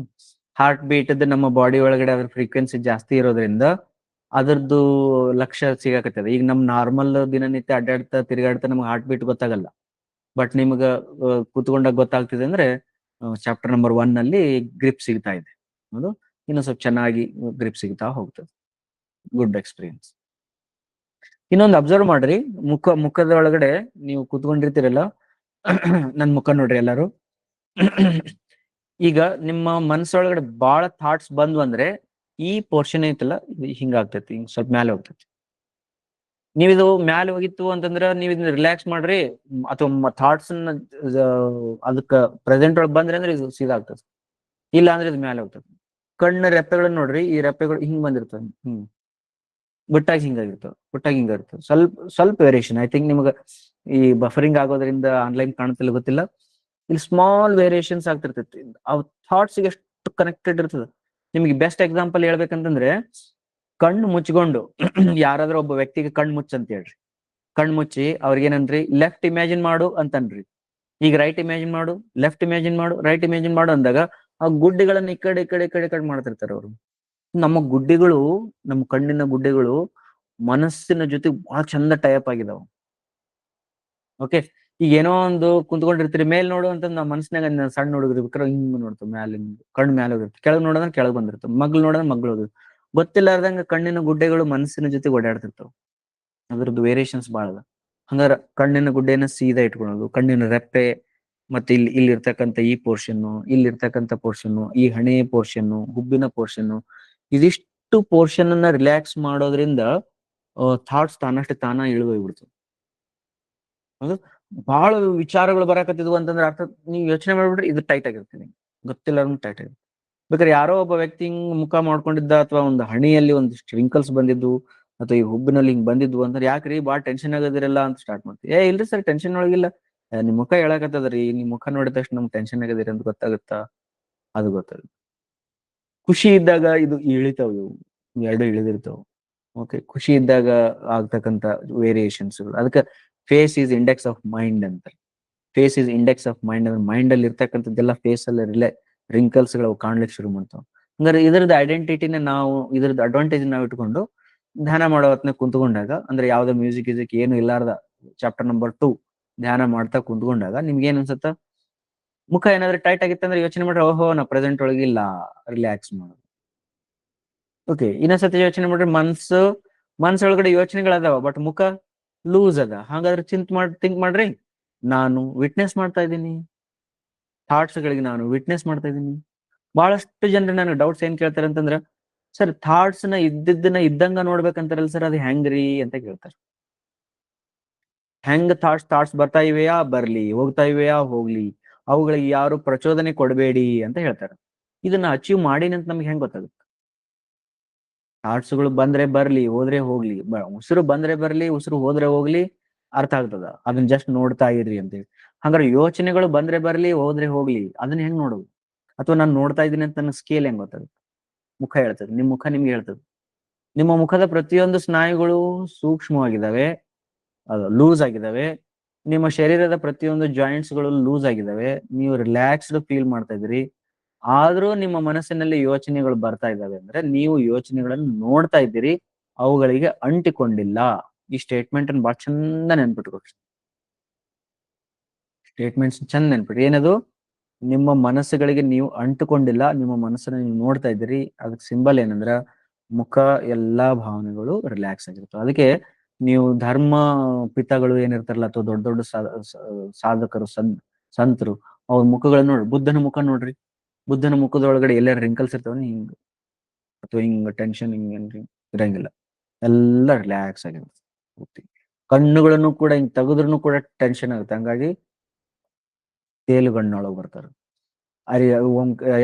Heart beat ನಮ್ಮ ಬಾಡಿ ಒಳಗಡೆ ಅದ್ರ ಫ್ರೀಕ್ವೆನ್ಸಿ ಜಾಸ್ತಿ ಇರೋದ್ರಿಂದ ಅದ್ರದ್ದು ಲಕ್ಷ್ಯ ಸಿಗಾಕತ್ತದ. ಈಗ ನಮ್ ನಾರ್ಮಲ್ ದಿನನಿತ್ಯ ಅಡ್ಡಾಡ್ತಾ ತಿರುಗಾಡ್ತಾ ನಮ್ಗೆ ಹಾರ್ಟ್ ಬೀಟ್ ಗೊತ್ತಾಗಲ್ಲ. ಬಟ್ ನಿಮ್ಗ ಕೂತ್ಕೊಂಡಾಗ ಗೊತ್ತಾಗ್ತಿದೆ ಅಂದ್ರೆ ಚಾಪ್ಟರ್ ನಂಬರ್ 1 ಅಲ್ಲಿ ಗ್ರಿಪ್ ಸಿಗ್ತಾ ಇದೆ. ಅದು ಇನ್ನು ಸ್ವಲ್ಪ ಚೆನ್ನಾಗಿ ಗ್ರಿಪ್ ಸಿಗ್ತಾ ಹೋಗ್ತದೆ. Good experience. ಇನ್ನೊಂದು ಅಬ್ಸರ್ವ್ ಮಾಡ್ರಿ, ಮುಖದ ಒಳಗಡೆ ನೀವು ಕೂತ್ಕೊಂಡಿರ್ತೀರಲ್ಲ, ನನ್ ಮುಖ ನೋಡ್ರಿ ಎಲ್ಲಾರು. ಈಗ ನಿಮ್ಮ ಮನಸ್ಸೊಳಗಡೆ ಬಾಳ ಥಾಟ್ಸ್ ಬಂದ್ವು ಅಂದ್ರೆ ಈ ಪೋರ್ಷನ್ ಐತಲ್ಲ ಇದು ಹಿಂಗಾಗ್ತೈತಿ, ಹಿಂಗ್ ಸ್ವಲ್ಪ ಮ್ಯಾಲೆ ಹೋಗ್ತೈತಿ. ನೀವಿದು ಮ್ಯಾಲೆ ಹೋಗಿತ್ತು ಅಂತಂದ್ರ ನೀವ್ ಇದನ್ನ ರಿಲ್ಯಾಕ್ಸ್ ಮಾಡ್ರಿ, ಅಥವಾ ಥಾಟ್ಸ್ ಅದಕ್ಕ ಪ್ರೆಸೆಂಟ್ ಒಳಗ್ ಬಂದ್ರಿ ಅಂದ್ರೆ ಇದು ಸೀದಾ ಆಗ್ತದೆ. ಇಲ್ಲ ಅಂದ್ರೆ ಇದು ಮ್ಯಾಲೆ ಹೋಗ್ತದೆ. ಕಣ್ಣ ರೆಪ್ಪೆಗಳನ್ನ ನೋಡ್ರಿ, ಈ ರೆಪ್ಪೆಗಳು ಹಿಂಗ್ ಬಂದಿರ್ತವೆ, ಬಿಟ್ಟಾಗಿ ಹಿಂಗಾಗಿರ್ತವೆ, ಬಿಟ್ಟಾಗಿ ಹಿಂಗಾಗಿರ್ತವೆ. ಸ್ವಲ್ಪ ಸ್ವಲ್ಪ ವೇರಿಯೇಷನ್. ಐ ಥಿಂಕ್ ನಿಮ್ಗೆ ಈ ಬಫರಿಂಗ್ ಆಗೋದ್ರಿಂದ ಆನ್ಲೈನ್ ಕಾಣುತ್ತಿಲ್ಲ ಗೊತ್ತಿಲ್ಲ, ಇಲ್ಲಿ ಸ್ಮಾಲ್ ವೇರಿಯೇಷನ್ಸ್ ಆಗ್ತಿರ್ತೈತಿ. ಅವ್ ಥಾಟ್ಸ್ ಎಷ್ಟು ಕನೆಕ್ಟೆಡ್ ಇರ್ತದೆ. ನಿಮ್ಗೆ ಬೆಸ್ಟ್ ಎಕ್ಸಾಂಪಲ್ ಹೇಳ್ಬೇಕಂತಂದ್ರೆ, ಕಣ್ಣು ಮುಚ್ಕೊಂಡು ಯಾರಾದ್ರೂ ಒಬ್ಬ ವ್ಯಕ್ತಿಗೆ ಕಣ್ಣು ಮುಚ್ಚಂತ ಹೇಳ್ರಿ, ಕಣ್ಣು ಮುಚ್ಚಿ ಅವ್ರಿಗೇನನ್ರಿ ಲೆಫ್ಟ್ ಇಮ್ಯಾಜಿನ್ ಮಾಡು ಅಂತನ್ರಿ. ಈಗ ರೈಟ್ ಇಮ್ಯಾಜಿನ್ ಮಾಡು, ಲೆಫ್ಟ್ ಇಮ್ಯಾಜಿನ್ ಮಾಡು, ರೈಟ್ ಇಮ್ಯಾಜಿನ್ ಮಾಡು ಅಂದಾಗ ಆ ಗುಡ್ಡೆಗಳನ್ನ ಈ ಕಡೆ ಈ ಕಡೆ ಈ ಕಡೆ ಈ ಕಡೆ ಮಾಡ್ತಿರ್ತಾರೆ ಅವರು. ನಮ್ಮ ಗುಡ್ಡೆಗಳು, ನಮ್ಮ ಕಣ್ಣಿನ ಗುಡ್ಡೆಗಳು ಮನಸ್ಸಿನ ಜೊತೆ ಬಹಳ ಚಂದ ಟೈಪ್ ಆಗಿದಾವ. ಓಕೆ, ಈಗ ಏನೋ ಒಂದು ಕುಂತ್ಕೊಂಡಿರ್ತೀರಿ, ಮೇಲ್ ನೋಡು ಅಂತ ನಮ್ಮ ಮನಸ್ಸಿನಾಗ ಸಣ್ಣ ಹುಡುಗರು ಹಿಂಗ್ ನೋಡ್ತಾವ, ಮ್ಯಾಲಿಂದ ಕಣ್ಣು ಮ್ಯಾಲ ಹೋಗಿರ್ತವೆ, ಕೆಳಗ್ ನೋಡೋದ್ರೆ ಕೆಳಗ್ ಬಂದಿರ್ತಾವ, ಮಗ್ಳು ನೋಡೋದ್ರೆ ಮಗ್ಳು ಹೋಗಿರ್ತವೆ. ಗೊತ್ತಿಲ್ಲಾರ್ದಂಗ ಕಣ್ಣಿನ ಗುಡ್ಡೆಗಳು ಮನಸ್ಸಿನ ಜೊತೆ ಓಡಾಡ್ತಿರ್ತಾವ. ಅದ್ರದ್ದು ವೇರಿಯೇಷನ್ಸ್ ಬಾಳ ಅದ. ಹಂಗಾರ ಕಣ್ಣಿನ ಗುಡ್ಡೆನ ಸೀದಾ ಇಟ್ಕೊಳ್ಳೋದು, ಕಣ್ಣಿನ ರೆಪ್ಪೆ ಮತ್ತೆ ಇಲ್ಲಿರ್ತಕ್ಕಂಥ ಈ ಪೋರ್ಷನ್, ಇಲ್ಲಿರ್ತಕ್ಕಂಥ ಪೋರ್ಷನ್, ಈ ಹಣೆ ಪೋರ್ಷನ್, ಹುಬ್ಬಿನ ಪೋರ್ಷನ್, ಇದಿಷ್ಟು ಪೋರ್ಷನ್ ಅನ್ನ ರಿಲ್ಯಾಕ್ಸ್ ಮಾಡೋದ್ರಿಂದ ಥಾಟ್ಸ್ ತಾನಷ್ಟೇ ತಾನ ಇಳಿದೋಗ್ಬಿಡ್ತದೆ. ಅದು ಬಹಳ ವಿಚಾರಗಳು ಬರಾಕತ್ತಿದ್ವು ಅಂತಂದ್ರೆ ಅರ್ಥ ನೀವು ಯೋಚನೆ ಮಾಡ್ಬಿಟ್ರೆ ಇದು ಟೈಟ್ ಆಗಿರ್ತೀನಿ, ಗೊತ್ತಿಲ್ಲ ಟೈಟ್ ಆಗಿರುತ್ತೆ. ಬೇಕಾದ್ರೆ ಯಾರೋ ಒಬ್ಬ ವ್ಯಕ್ತಿ ಹಿಂಗ್ ಮುಖ ಮಾಡ್ಕೊಂಡಿದ್ದ, ಅಥವಾ ಒಂದು ಹಣಿಯಲ್ಲಿ ಒಂದಿಷ್ಟು ರಿಂಕಲ್ಸ್ ಬಂದಿದ್ದು, ಅಥವಾ ಈ ಹುಬ್ಬಿನಲ್ಲಿ ಹಿಂಗ್ ಬಂದಿದ್ವು ಅಂದ್ರೆ ಯಾಕ್ರಿ ಬಾಳ ಟೆನ್ಷನ್ ಆಗದಿರಲ್ಲ ಅಂತ ಸ್ಟಾರ್ಟ್ ಮಾಡ್ತೀವಿ. ಇಲ್ರಿ ಸರ್ ಟೆನ್ಷನ್ ಒಳಗಿಲ್ಲ, ನಿಮ್ ಮುಖ ಹೇಳಕತ್ತದ್ರಿ, ನಿಮ್ ಮುಖ ನೋಡಿದ ತಕ್ಷಣ ನಮ್ಗೆ ಟೆನ್ಷನ್ ಆಗದಿರಿ ಅಂತ ಗೊತ್ತಾಗುತ್ತಾ? ಅದು ಗೊತ್ತಾಗುತ್ತೆ. ಖುಷಿ ಇದ್ದಾಗ ಇದು ಇಳಿತಾವ, ಇವು ಎರಡು ಇಳಿದಿರ್ತಾವ. ಓಕೆ, ಖುಷಿ ಇದ್ದಾಗ ಆಗ್ತಕ್ಕಂಥ ವೇರಿಯೇಷನ್ಸ್. ಅದಕ್ಕೆ face is index of mind ಅಂತ. Face is index of mind ಅಂದ್ರೆ ಮೈಂಡ್ ಅಲ್ಲಿ ಇರ್ತಕ್ಕಂಥದ್ದೆಲ್ಲ ಫೇಸ್ ಅಲ್ಲಿ ರಿಂಕಲ್ಸ್ ಗಳು ಕಾಣ್ಲಿಕ್ಕೆ ಶುರು ಮಾಡ್ತಾವ. ಹಂಗಾರೆ ಇದ್ರದ್ದು ಐಡೆಂಟಿಟಿನ ನಾವು, ಇದ್ರದ್ದು ಅಡ್ವಾಂಟೇಜ್ ನಾವು ಇಟ್ಕೊಂಡು ಧ್ಯಾನ ಮಾಡೋ ಹೊತ್ನಾಗ ಕುಂತ್ಕೊಂಡಾಗ, ಅಂದ್ರೆ ಯಾವ್ದೋ ಮ್ಯೂಸಿಕ್ ಇದಕ್ಕೆ ಏನು ಇಲ್ಲಾರ್ದ ಚಾಪ್ಟರ್ ನಂಬರ್ 2 ಧ್ಯಾನ ಮಾಡ್ತಾ ಕುಂತ್ಕೊಂಡಾಗ ನಿಮ್ಗೆ ಏನ್ ಅನ್ಸುತ್ತ? ಮುಖ ಏನಾದ್ರೂ ಟೈಟ್ ಆಗಿತ್ತಂದ್ರೆ ಯೋಚನೆ ಮಾಡ್ರೆ ಓಹೋ ನಾ ಪ್ರೆಸೆಂಟ್ ಒಳಗಿಲ್ಲ, ರಿಲ್ಯಾಕ್ಸ್ ಮಾಡೋದು. ಓಕೆ, ಇನ್ನೊಂದ್ಸತಿ ಯೋಚನೆ ಮಾಡ್ರಿ, ಮನ್ಸೊಳಗಡೆ ಯೋಚನೆಗಳದಾವ ಬಟ್ ಮುಖ ಲೂಸ್ ಅದ. ಹಾಗಾದ್ರೆ ಥಿಂಕ್ ಮಾಡ್ರಿ, ನಾನು ವಿಟ್ನೆಸ್ ಮಾಡ್ತಾ ಇದ್ದೀನಿ, ಥಾಟ್ಸ್ ಗಳಿಗೆ ನಾನು ವಿಟ್ನೆಸ್ ಮಾಡ್ತಾ ಇದ್ದೀನಿ. ಬಹಳಷ್ಟು ಜನರು ನನಗೆ ಡೌಟ್ಸ್ ಏನ್ ಕೇಳ್ತಾರೆ ಅಂತಂದ್ರ, ಸರ್ ಥಾಟ್ಸ್ ನ ಇದ್ದಿದ್ದನ್ನ ಇದ್ದಂಗ ನೋಡ್ಬೇಕಂತಾರಲ್ಲ ಸರ್, ಅದು ಹೆಂಗ್ರಿ ಅಂತ ಕೇಳ್ತಾರೆ. ಹೆಂಗ್ ಥಾಟ್ಸ್ ಬರ್ತಾ ಇವೆಯಾ ಬರ್ಲಿ, ಹೋಗ್ತಾ ಇವೆಯಾ ಹೋಗ್ಲಿ, ಅವುಗಳಿಗೆ ಯಾರು ಪ್ರಚೋದನೆ ಕೊಡಬೇಡಿ ಅಂತ ಹೇಳ್ತಾರೆ. ಇದನ್ನ ಅಚೀವ್ ಮಾಡೀನಿ ಅಂತ ನಮ್ಗೆ ಹೆಂಗ್ ಗೊತ್ತಾಗುತ್ತೆ? ಥಾಟ್ಸ್ಗಳು ಬಂದ್ರೆ ಬರ್ಲಿ, ಹೋದ್ರೆ ಹೋಗ್ಲಿ, ಉಸಿರು ಬಂದ್ರೆ ಬರ್ಲಿ, ಉಸಿರು ಹೋದ್ರೆ ಹೋಗ್ಲಿ, ಅರ್ಥ ಆಗ್ತದ. ಅದನ್ನ ಜಸ್ಟ್ ನೋಡ್ತಾ ಇರ್ರಿ ಅಂತೇಳಿ. ಹಂಗಾರೆ ಯೋಚನೆಗಳು ಬಂದ್ರೆ ಬರ್ಲಿ, ಹೋದ್ರೆ ಹೋಗ್ಲಿ, ಅದನ್ನ ಹೆಂಗ್ ನೋಡುದು? ಅಥವಾ ನಾನು ನೋಡ್ತಾ ಇದ್ದೀನಿ ಅಂತ ನನ್ನ ಸ್ಕೇಲ್ ಹೆಂಗ್ ಗೊತ್ತಾಗುತ್ತೆ? ಮುಖ ಹೇಳ್ತದೆ, ನಿಮ್ ಮುಖ ನಿಮ್ಗೆ ಹೇಳ್ತದೆ. ನಿಮ್ಮ ಮುಖದ ಪ್ರತಿಯೊಂದು ಸ್ನಾಯುಗಳು ಸೂಕ್ಷ್ಮವಾಗಿದ್ದಾವೆ, ಅದು ಲೂಸ್ ಆಗಿದ್ದಾವೆ. ನಿಮ್ಮ ಶರೀರದ ಪ್ರತಿಯೊಂದು ಜಾಯಿಂಟ್ಸ್ ಗಳು ಲೂಸ್ ಆಗಿದ್ದಾವೆ. ನೀವು ರಿಲ್ಯಾಕ್ಸ್ಡ್ ಫೀಲ್ ಮಾಡ್ತಾ ಇದ್ರಿ. ಆದ್ರೂ ನಿಮ್ಮ ಮನಸ್ಸಿನಲ್ಲಿ ಯೋಚನೆಗಳು ಬರ್ತಾ ಇದ್ದಾವೆ ಅಂದ್ರೆ ನೀವು ಯೋಚನೆಗಳನ್ನು ನೋಡ್ತಾ ಇದ್ದೀರಿ, ಅವುಗಳಿಗೆ ಅಂಟಿಕೊಂಡಿಲ್ಲ. ಈ ಸ್ಟೇಟ್ಮೆಂಟ್ ಅನ್ನು ಬಹಳ ಚಂದ ನೆನ್ಪಿಟ್ಕೊಳ್ರಿ. ಸ್ಟೇಟ್ಮೆಂಟ್ಸ್ ಚಂದ ನೆನ್ಪಿಟ್ರಿ. ಏನದು? ನಿಮ್ಮ ಮನಸ್ಸುಗಳಿಗೆ ನೀವು ಅಂಟುಕೊಂಡಿಲ್ಲ, ನಿಮ್ಮ ಮನಸ್ಸನ್ನ ನೀವು ನೋಡ್ತಾ ಇದ್ದೀರಿ. ಅದಕ್ಕೆ ಸಿಂಬಲ್ ಏನಂದ್ರ ಮುಖ, ಎಲ್ಲಾ ಭಾವನೆಗಳು ರಿಲ್ಯಾಕ್ಸ್ ಆಗಿರ್ತವೆ. ಅದಕ್ಕೆ ನೀವು ಧರ್ಮ ಪಿತಗಳು ಏನಿರ್ತಾರಲ್ಲ, ಅಥವಾ ದೊಡ್ಡ ದೊಡ್ಡ ಸಾಧಕರು, ಸಂತರು, ಅವ್ರ ಮುಖಗಳನ್ನ ನೋಡ್ರಿ. ಬುದ್ಧನ ಮುಖ ನೋಡ್ರಿ, ಬುದ್ಧನ ಮುಖದೊಳಗಡೆ ಎಲ್ಲಾರು ರಿಂಕಲ್ಸ್ ಇರ್ತಾವ ಹಿಂಗ್, ಅಥವಾ ಹಿಂಗ್ ಟೆನ್ಷನ್ ಹಿಂಗ್ ಇರಂಗಿಲ್ಲ, ಎಲ್ಲ ರಿಲ್ಯಾಕ್ಸ್ ಆಗಿರುತ್ತೆ. ಕಣ್ಣುಗಳನ್ನು ಕೂಡ ಹಿಂಗ್ ತೆಗೆದ್ರೂ ಕೂಡ ಟೆನ್ಷನ್ ಆಗುತ್ತೆ. ಹಂಗಾಗಿ ತೇಲುಗಣ್ಣೊಳಗೆ ಬರ್ತಾರೆ.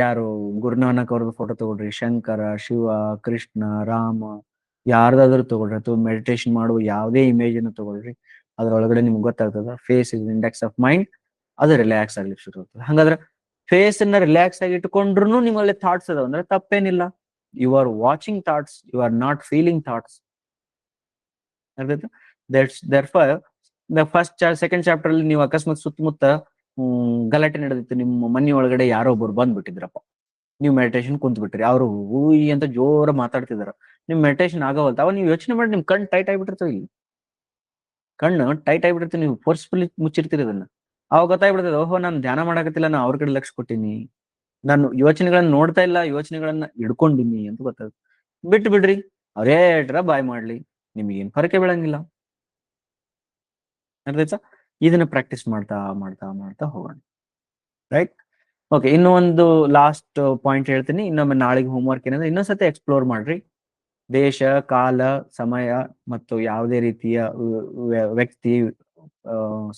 ಯಾರು ಗುರುನಾನಕ್ ಅವ್ರದ್ದು ಫೋಟೋ ತಗೊಳ್ರಿ, ಶಂಕರ, ಶಿವ, ಕೃಷ್ಣ, ರಾಮ, ಯಾರ್ದಾದ್ರೂ ತಗೊಳ್ರಿ, ಅಥವಾ ಮೆಡಿಟೇಷನ್ ಮಾಡುವ ಯಾವುದೇ ಇಮೇಜ್ ಅನ್ನು ತಗೊಳ್ರಿ, ಅದ್ರೊಳಗಡೆ ನಿಮ್ಗೆ ಗೊತ್ತಾಗ್ತದ face is index of mind. ಅದು ರಿಲ್ಯಾಕ್ಸ್ ಆಗ್ಲಿಕ್ಕೆ ಶುರು ಆಗ್ತದೆ. ಹಾಗಾದ್ರೆ ಫೇಸ್ ಅನ್ನ ರಿಲ್ಯಾಕ್ಸ್ ಆಗಿ ಇಟ್ಕೊಂಡ್ರು ನಿಮ್ಮಲ್ಲಿ ಥಾಟ್ಸ್ ಅದಾವ ಅಂದ್ರೆ ತಪ್ಪೇನಿಲ್ಲ. You are watching thoughts, you are not feeling thoughts. That's first second chapter ಅಲ್ಲಿ ನೀವು ಅಕಸ್ಮಾತ್ ಸುತ್ತಮುತ್ತ ಗಲಾಟೆ ನಡೆದಿತ್ತು, ನಿಮ್ಮ ಮನೆ ಒಳಗಡೆ ಯಾರೋ ಒಬ್ಬರು ಬಂದ್ಬಿಟ್ಟಿದ್ರಪ್ಪ, ನೀವು ಮೆಡಿಟೇಷನ್ ಕುಂತ್ ಬಿಟ್ರಿ, ಅವ್ರು ಹೂಯಿ ಅಂತ ಜೋರ ಮಾತಾಡ್ತಿದಾರ, ನಿಮ್ ಮೆಡಿಟೇಷನ್ ಆಗವಲ್ತ. ಅವ ನೀವು ಯೋಚನೆ ಮಾಡಿ ನಿಮ್ ಕಣ್ ಟೈಟ್ ಆಗಿಬಿಟ್ಟಿರ್ತಾವ. ಇಲ್ಲಿ ಕಣ್ಣು ಟೈಟ್ ಆಗಿಬಿಟ್ಟಿರ್ತೀವಿ, ನೀವು ಫೋರ್ಸ್ಫುಲಿ ಮುಚ್ಚಿರ್ತೀರಿ ಅದನ್ನ. ಅವಾಗ ಗೊತ್ತಾಗ್ಬಿಡ್ತದೆ, ಓಹೋ ನಾನು ಧ್ಯಾನ ಮಾಡಕತ್ತಿಲ್ಲ, ನಾನು ಅವ್ರ ಕಡೆ ಲಕ್ಷ ಕೊಟ್ಟಿನಿ, ನಾನು ಯೋಚನೆಗಳನ್ನ ನೋಡ್ತಾ ಇಲ್ಲ, ಯೋಚನೆಗಳನ್ನ ಹಿಡ್ಕೊಂಡಿನಿ ಅಂತ ಗೊತ್ತಾಗುತ್ತೆ. ಬಿಟ್ಟು ಬಿಡ್ರಿ, ಅವ್ರೇಟ್ರ ಬಾಯ್ ಮಾಡ್ಲಿ, ನಿಮ್ಗೇನ್ ಫರಕೆ ಬೀಳಂಗಿಲ್ಲ. ಅರ್ಥ ಆಯ್ತಾ? ಇದನ್ನ ಪ್ರಾಕ್ಟೀಸ್ ಮಾಡ್ತಾ ಮಾಡ್ತಾ ಮಾಡ್ತಾ ಹೋಗೋಣ. ರೈಟ್? ಓಕೆ, ಇನ್ನೂ ಒಂದು ಲಾಸ್ಟ್ ಪಾಯಿಂಟ್ ಹೇಳ್ತೀನಿ. ಇನ್ನೊಮ್ಮೆ ನಾಳೆಗೆ ಹೋಮ್ವರ್ಕ್ ಏನಂದ್ರೆ ಇನ್ನೊಂದ್ಸತಿ ಎಕ್ಸ್ಪ್ಲೋರ್ ಮಾಡ್ರಿ. ದೇಶ, ಕಾಲ, ಸಮಯ ಮತ್ತು ಯಾವುದೇ ರೀತಿಯ ವ್ಯಕ್ತಿ,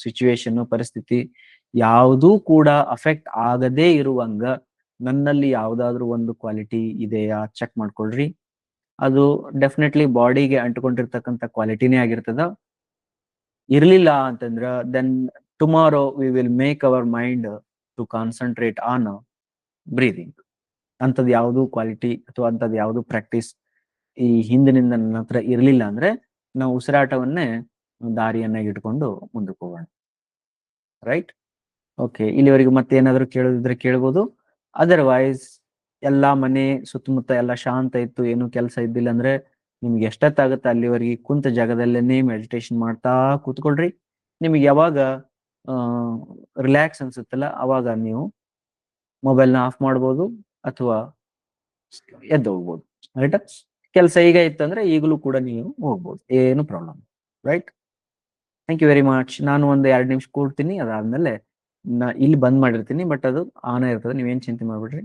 ಸಿಚುವೇಶನ್, ಪರಿಸ್ಥಿತಿ ಯಾವುದೂ ಕೂಡ ಅಫೆಕ್ಟ್ ಆಗದೇ ಇರುವಂಗ ನನ್ನಲ್ಲಿ ಯಾವ್ದಾದ್ರು ಒಂದು ಕ್ವಾಲಿಟಿ ಇದೆಯಾ ಚೆಕ್ ಮಾಡ್ಕೊಳ್ರಿ. ಅದು ಡೆಫಿನೆಟ್ಲಿ ಬಾಡಿಗೆ ಅಂಟ್ಕೊಂಡಿರ್ತಕ್ಕಂಥ ಕ್ವಾಲಿಟಿನೇ ಆಗಿರ್ತದ. ಇರ್ಲಿಲ್ಲ ಅಂತಂದ್ರ then tomorrow we will make our mind to concentrate on breathing. ಅಂಥದ್ದು ಯಾವುದು ಕ್ವಾಲಿಟಿ ಅಥವಾ ಅಂಥದ್ದು ಯಾವುದು ಪ್ರಾಕ್ಟೀಸ್ ಈ ಹಿಂದಿನಿಂದ ನನ್ನ ಹತ್ರ ಇರ್ಲಿಲ್ಲ ಅಂದ್ರೆ ನಾವು ಉಸಿರಾಟವನ್ನೇ ದಾರಿಯನ್ನಾಗಿ ಇಟ್ಕೊಂಡು ಮುಂದಕ್ಕೆ ಹೋಗೋಣ. ರೈಟ್? ಓಕೆ, ಇಲ್ಲಿವರೆಗೂ ಮತ್ತೆ ಏನಾದ್ರು ಕೇಳೋದಿದ್ರೆ ಕೇಳ್ಬೋದು. ಅದರ್ವೈಸ್ ಎಲ್ಲಾ ಮನೆ ಸುತ್ತಮುತ್ತ ಎಲ್ಲ ಶಾಂತ ಇತ್ತು, ಏನು ಕೆಲಸ ಇದ್ದಿಲ್ಲ ಅಂದ್ರೆ ನಿಮ್ಗೆ ಎಷ್ಟೊತ್ತಾಗುತ್ತೆ ಅಲ್ಲಿವರೆಗೆ ಕುಂತ ಜಾಗದಲ್ಲೇನೆ ಮೆಡಿಟೇಷನ್ ಮಾಡ್ತಾ ಕೂತ್ಕೊಳ್ರಿ. ನಿಮ್ಗೆ ಯಾವಾಗ ರಿಲ್ಯಾಕ್ಸ್ ಅನ್ಸುತ್ತಲ್ಲ ಅವಾಗ ನೀವು ಮೊಬೈಲ್ನ ಆಫ್ ಮಾಡ್ಬೋದು ಅಥವಾ ಎದ್ದು ಹೋಗ್ಬೋದು. ರೈಟ್? ಕೆಲಸ ಈಗ ಇತ್ತಂದ್ರೆ ಈಗಲೂ ಕೂಡ ನೀವು ಹೋಗ್ಬೋದು, ಏನು problem. Right? Thank you very much. ನಾನು ಒಂದು 2 ನಿಮಿಷ ಕೂಡ್ತೀನಿ, ಅದಾದ್ಮೇಲೆ ಇಲ್ಲಿ ಬಂದ್ ಮಾಡಿರ್ತೀನಿ, ಬಟ್ ಅದು ಆನ್ ಇರ್ತದೆ, ನೀವೇನ್ ಚಿಂತೆ ಮಾಡ್ಬಿಡ್ರಿ.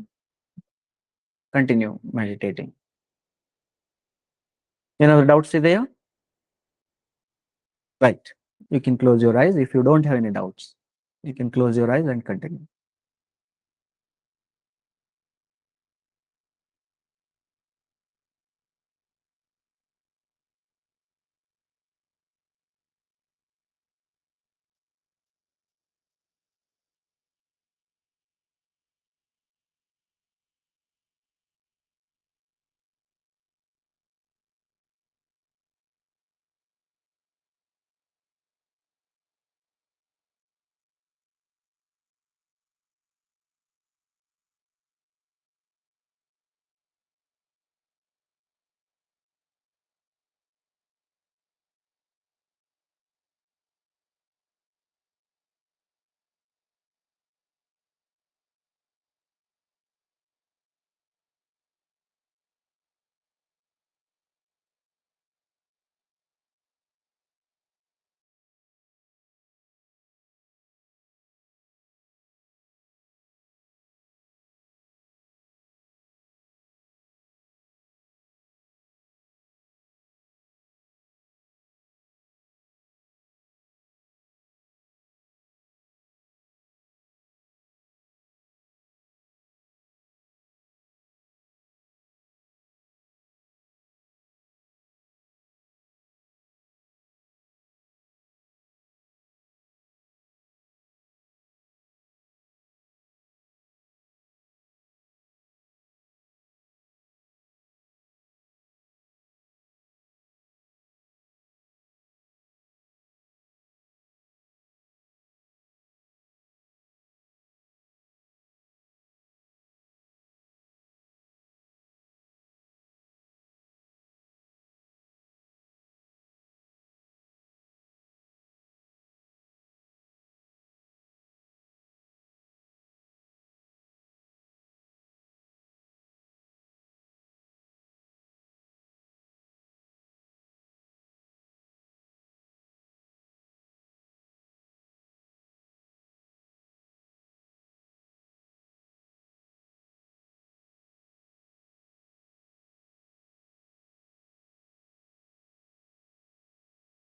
Continue meditating. ಏನಾದ್ರು ಡೌಟ್ಸ್ ಇದೆಯಾ? Right, you can close your eyes if you don't have any doubts. You can close your eyes and continue.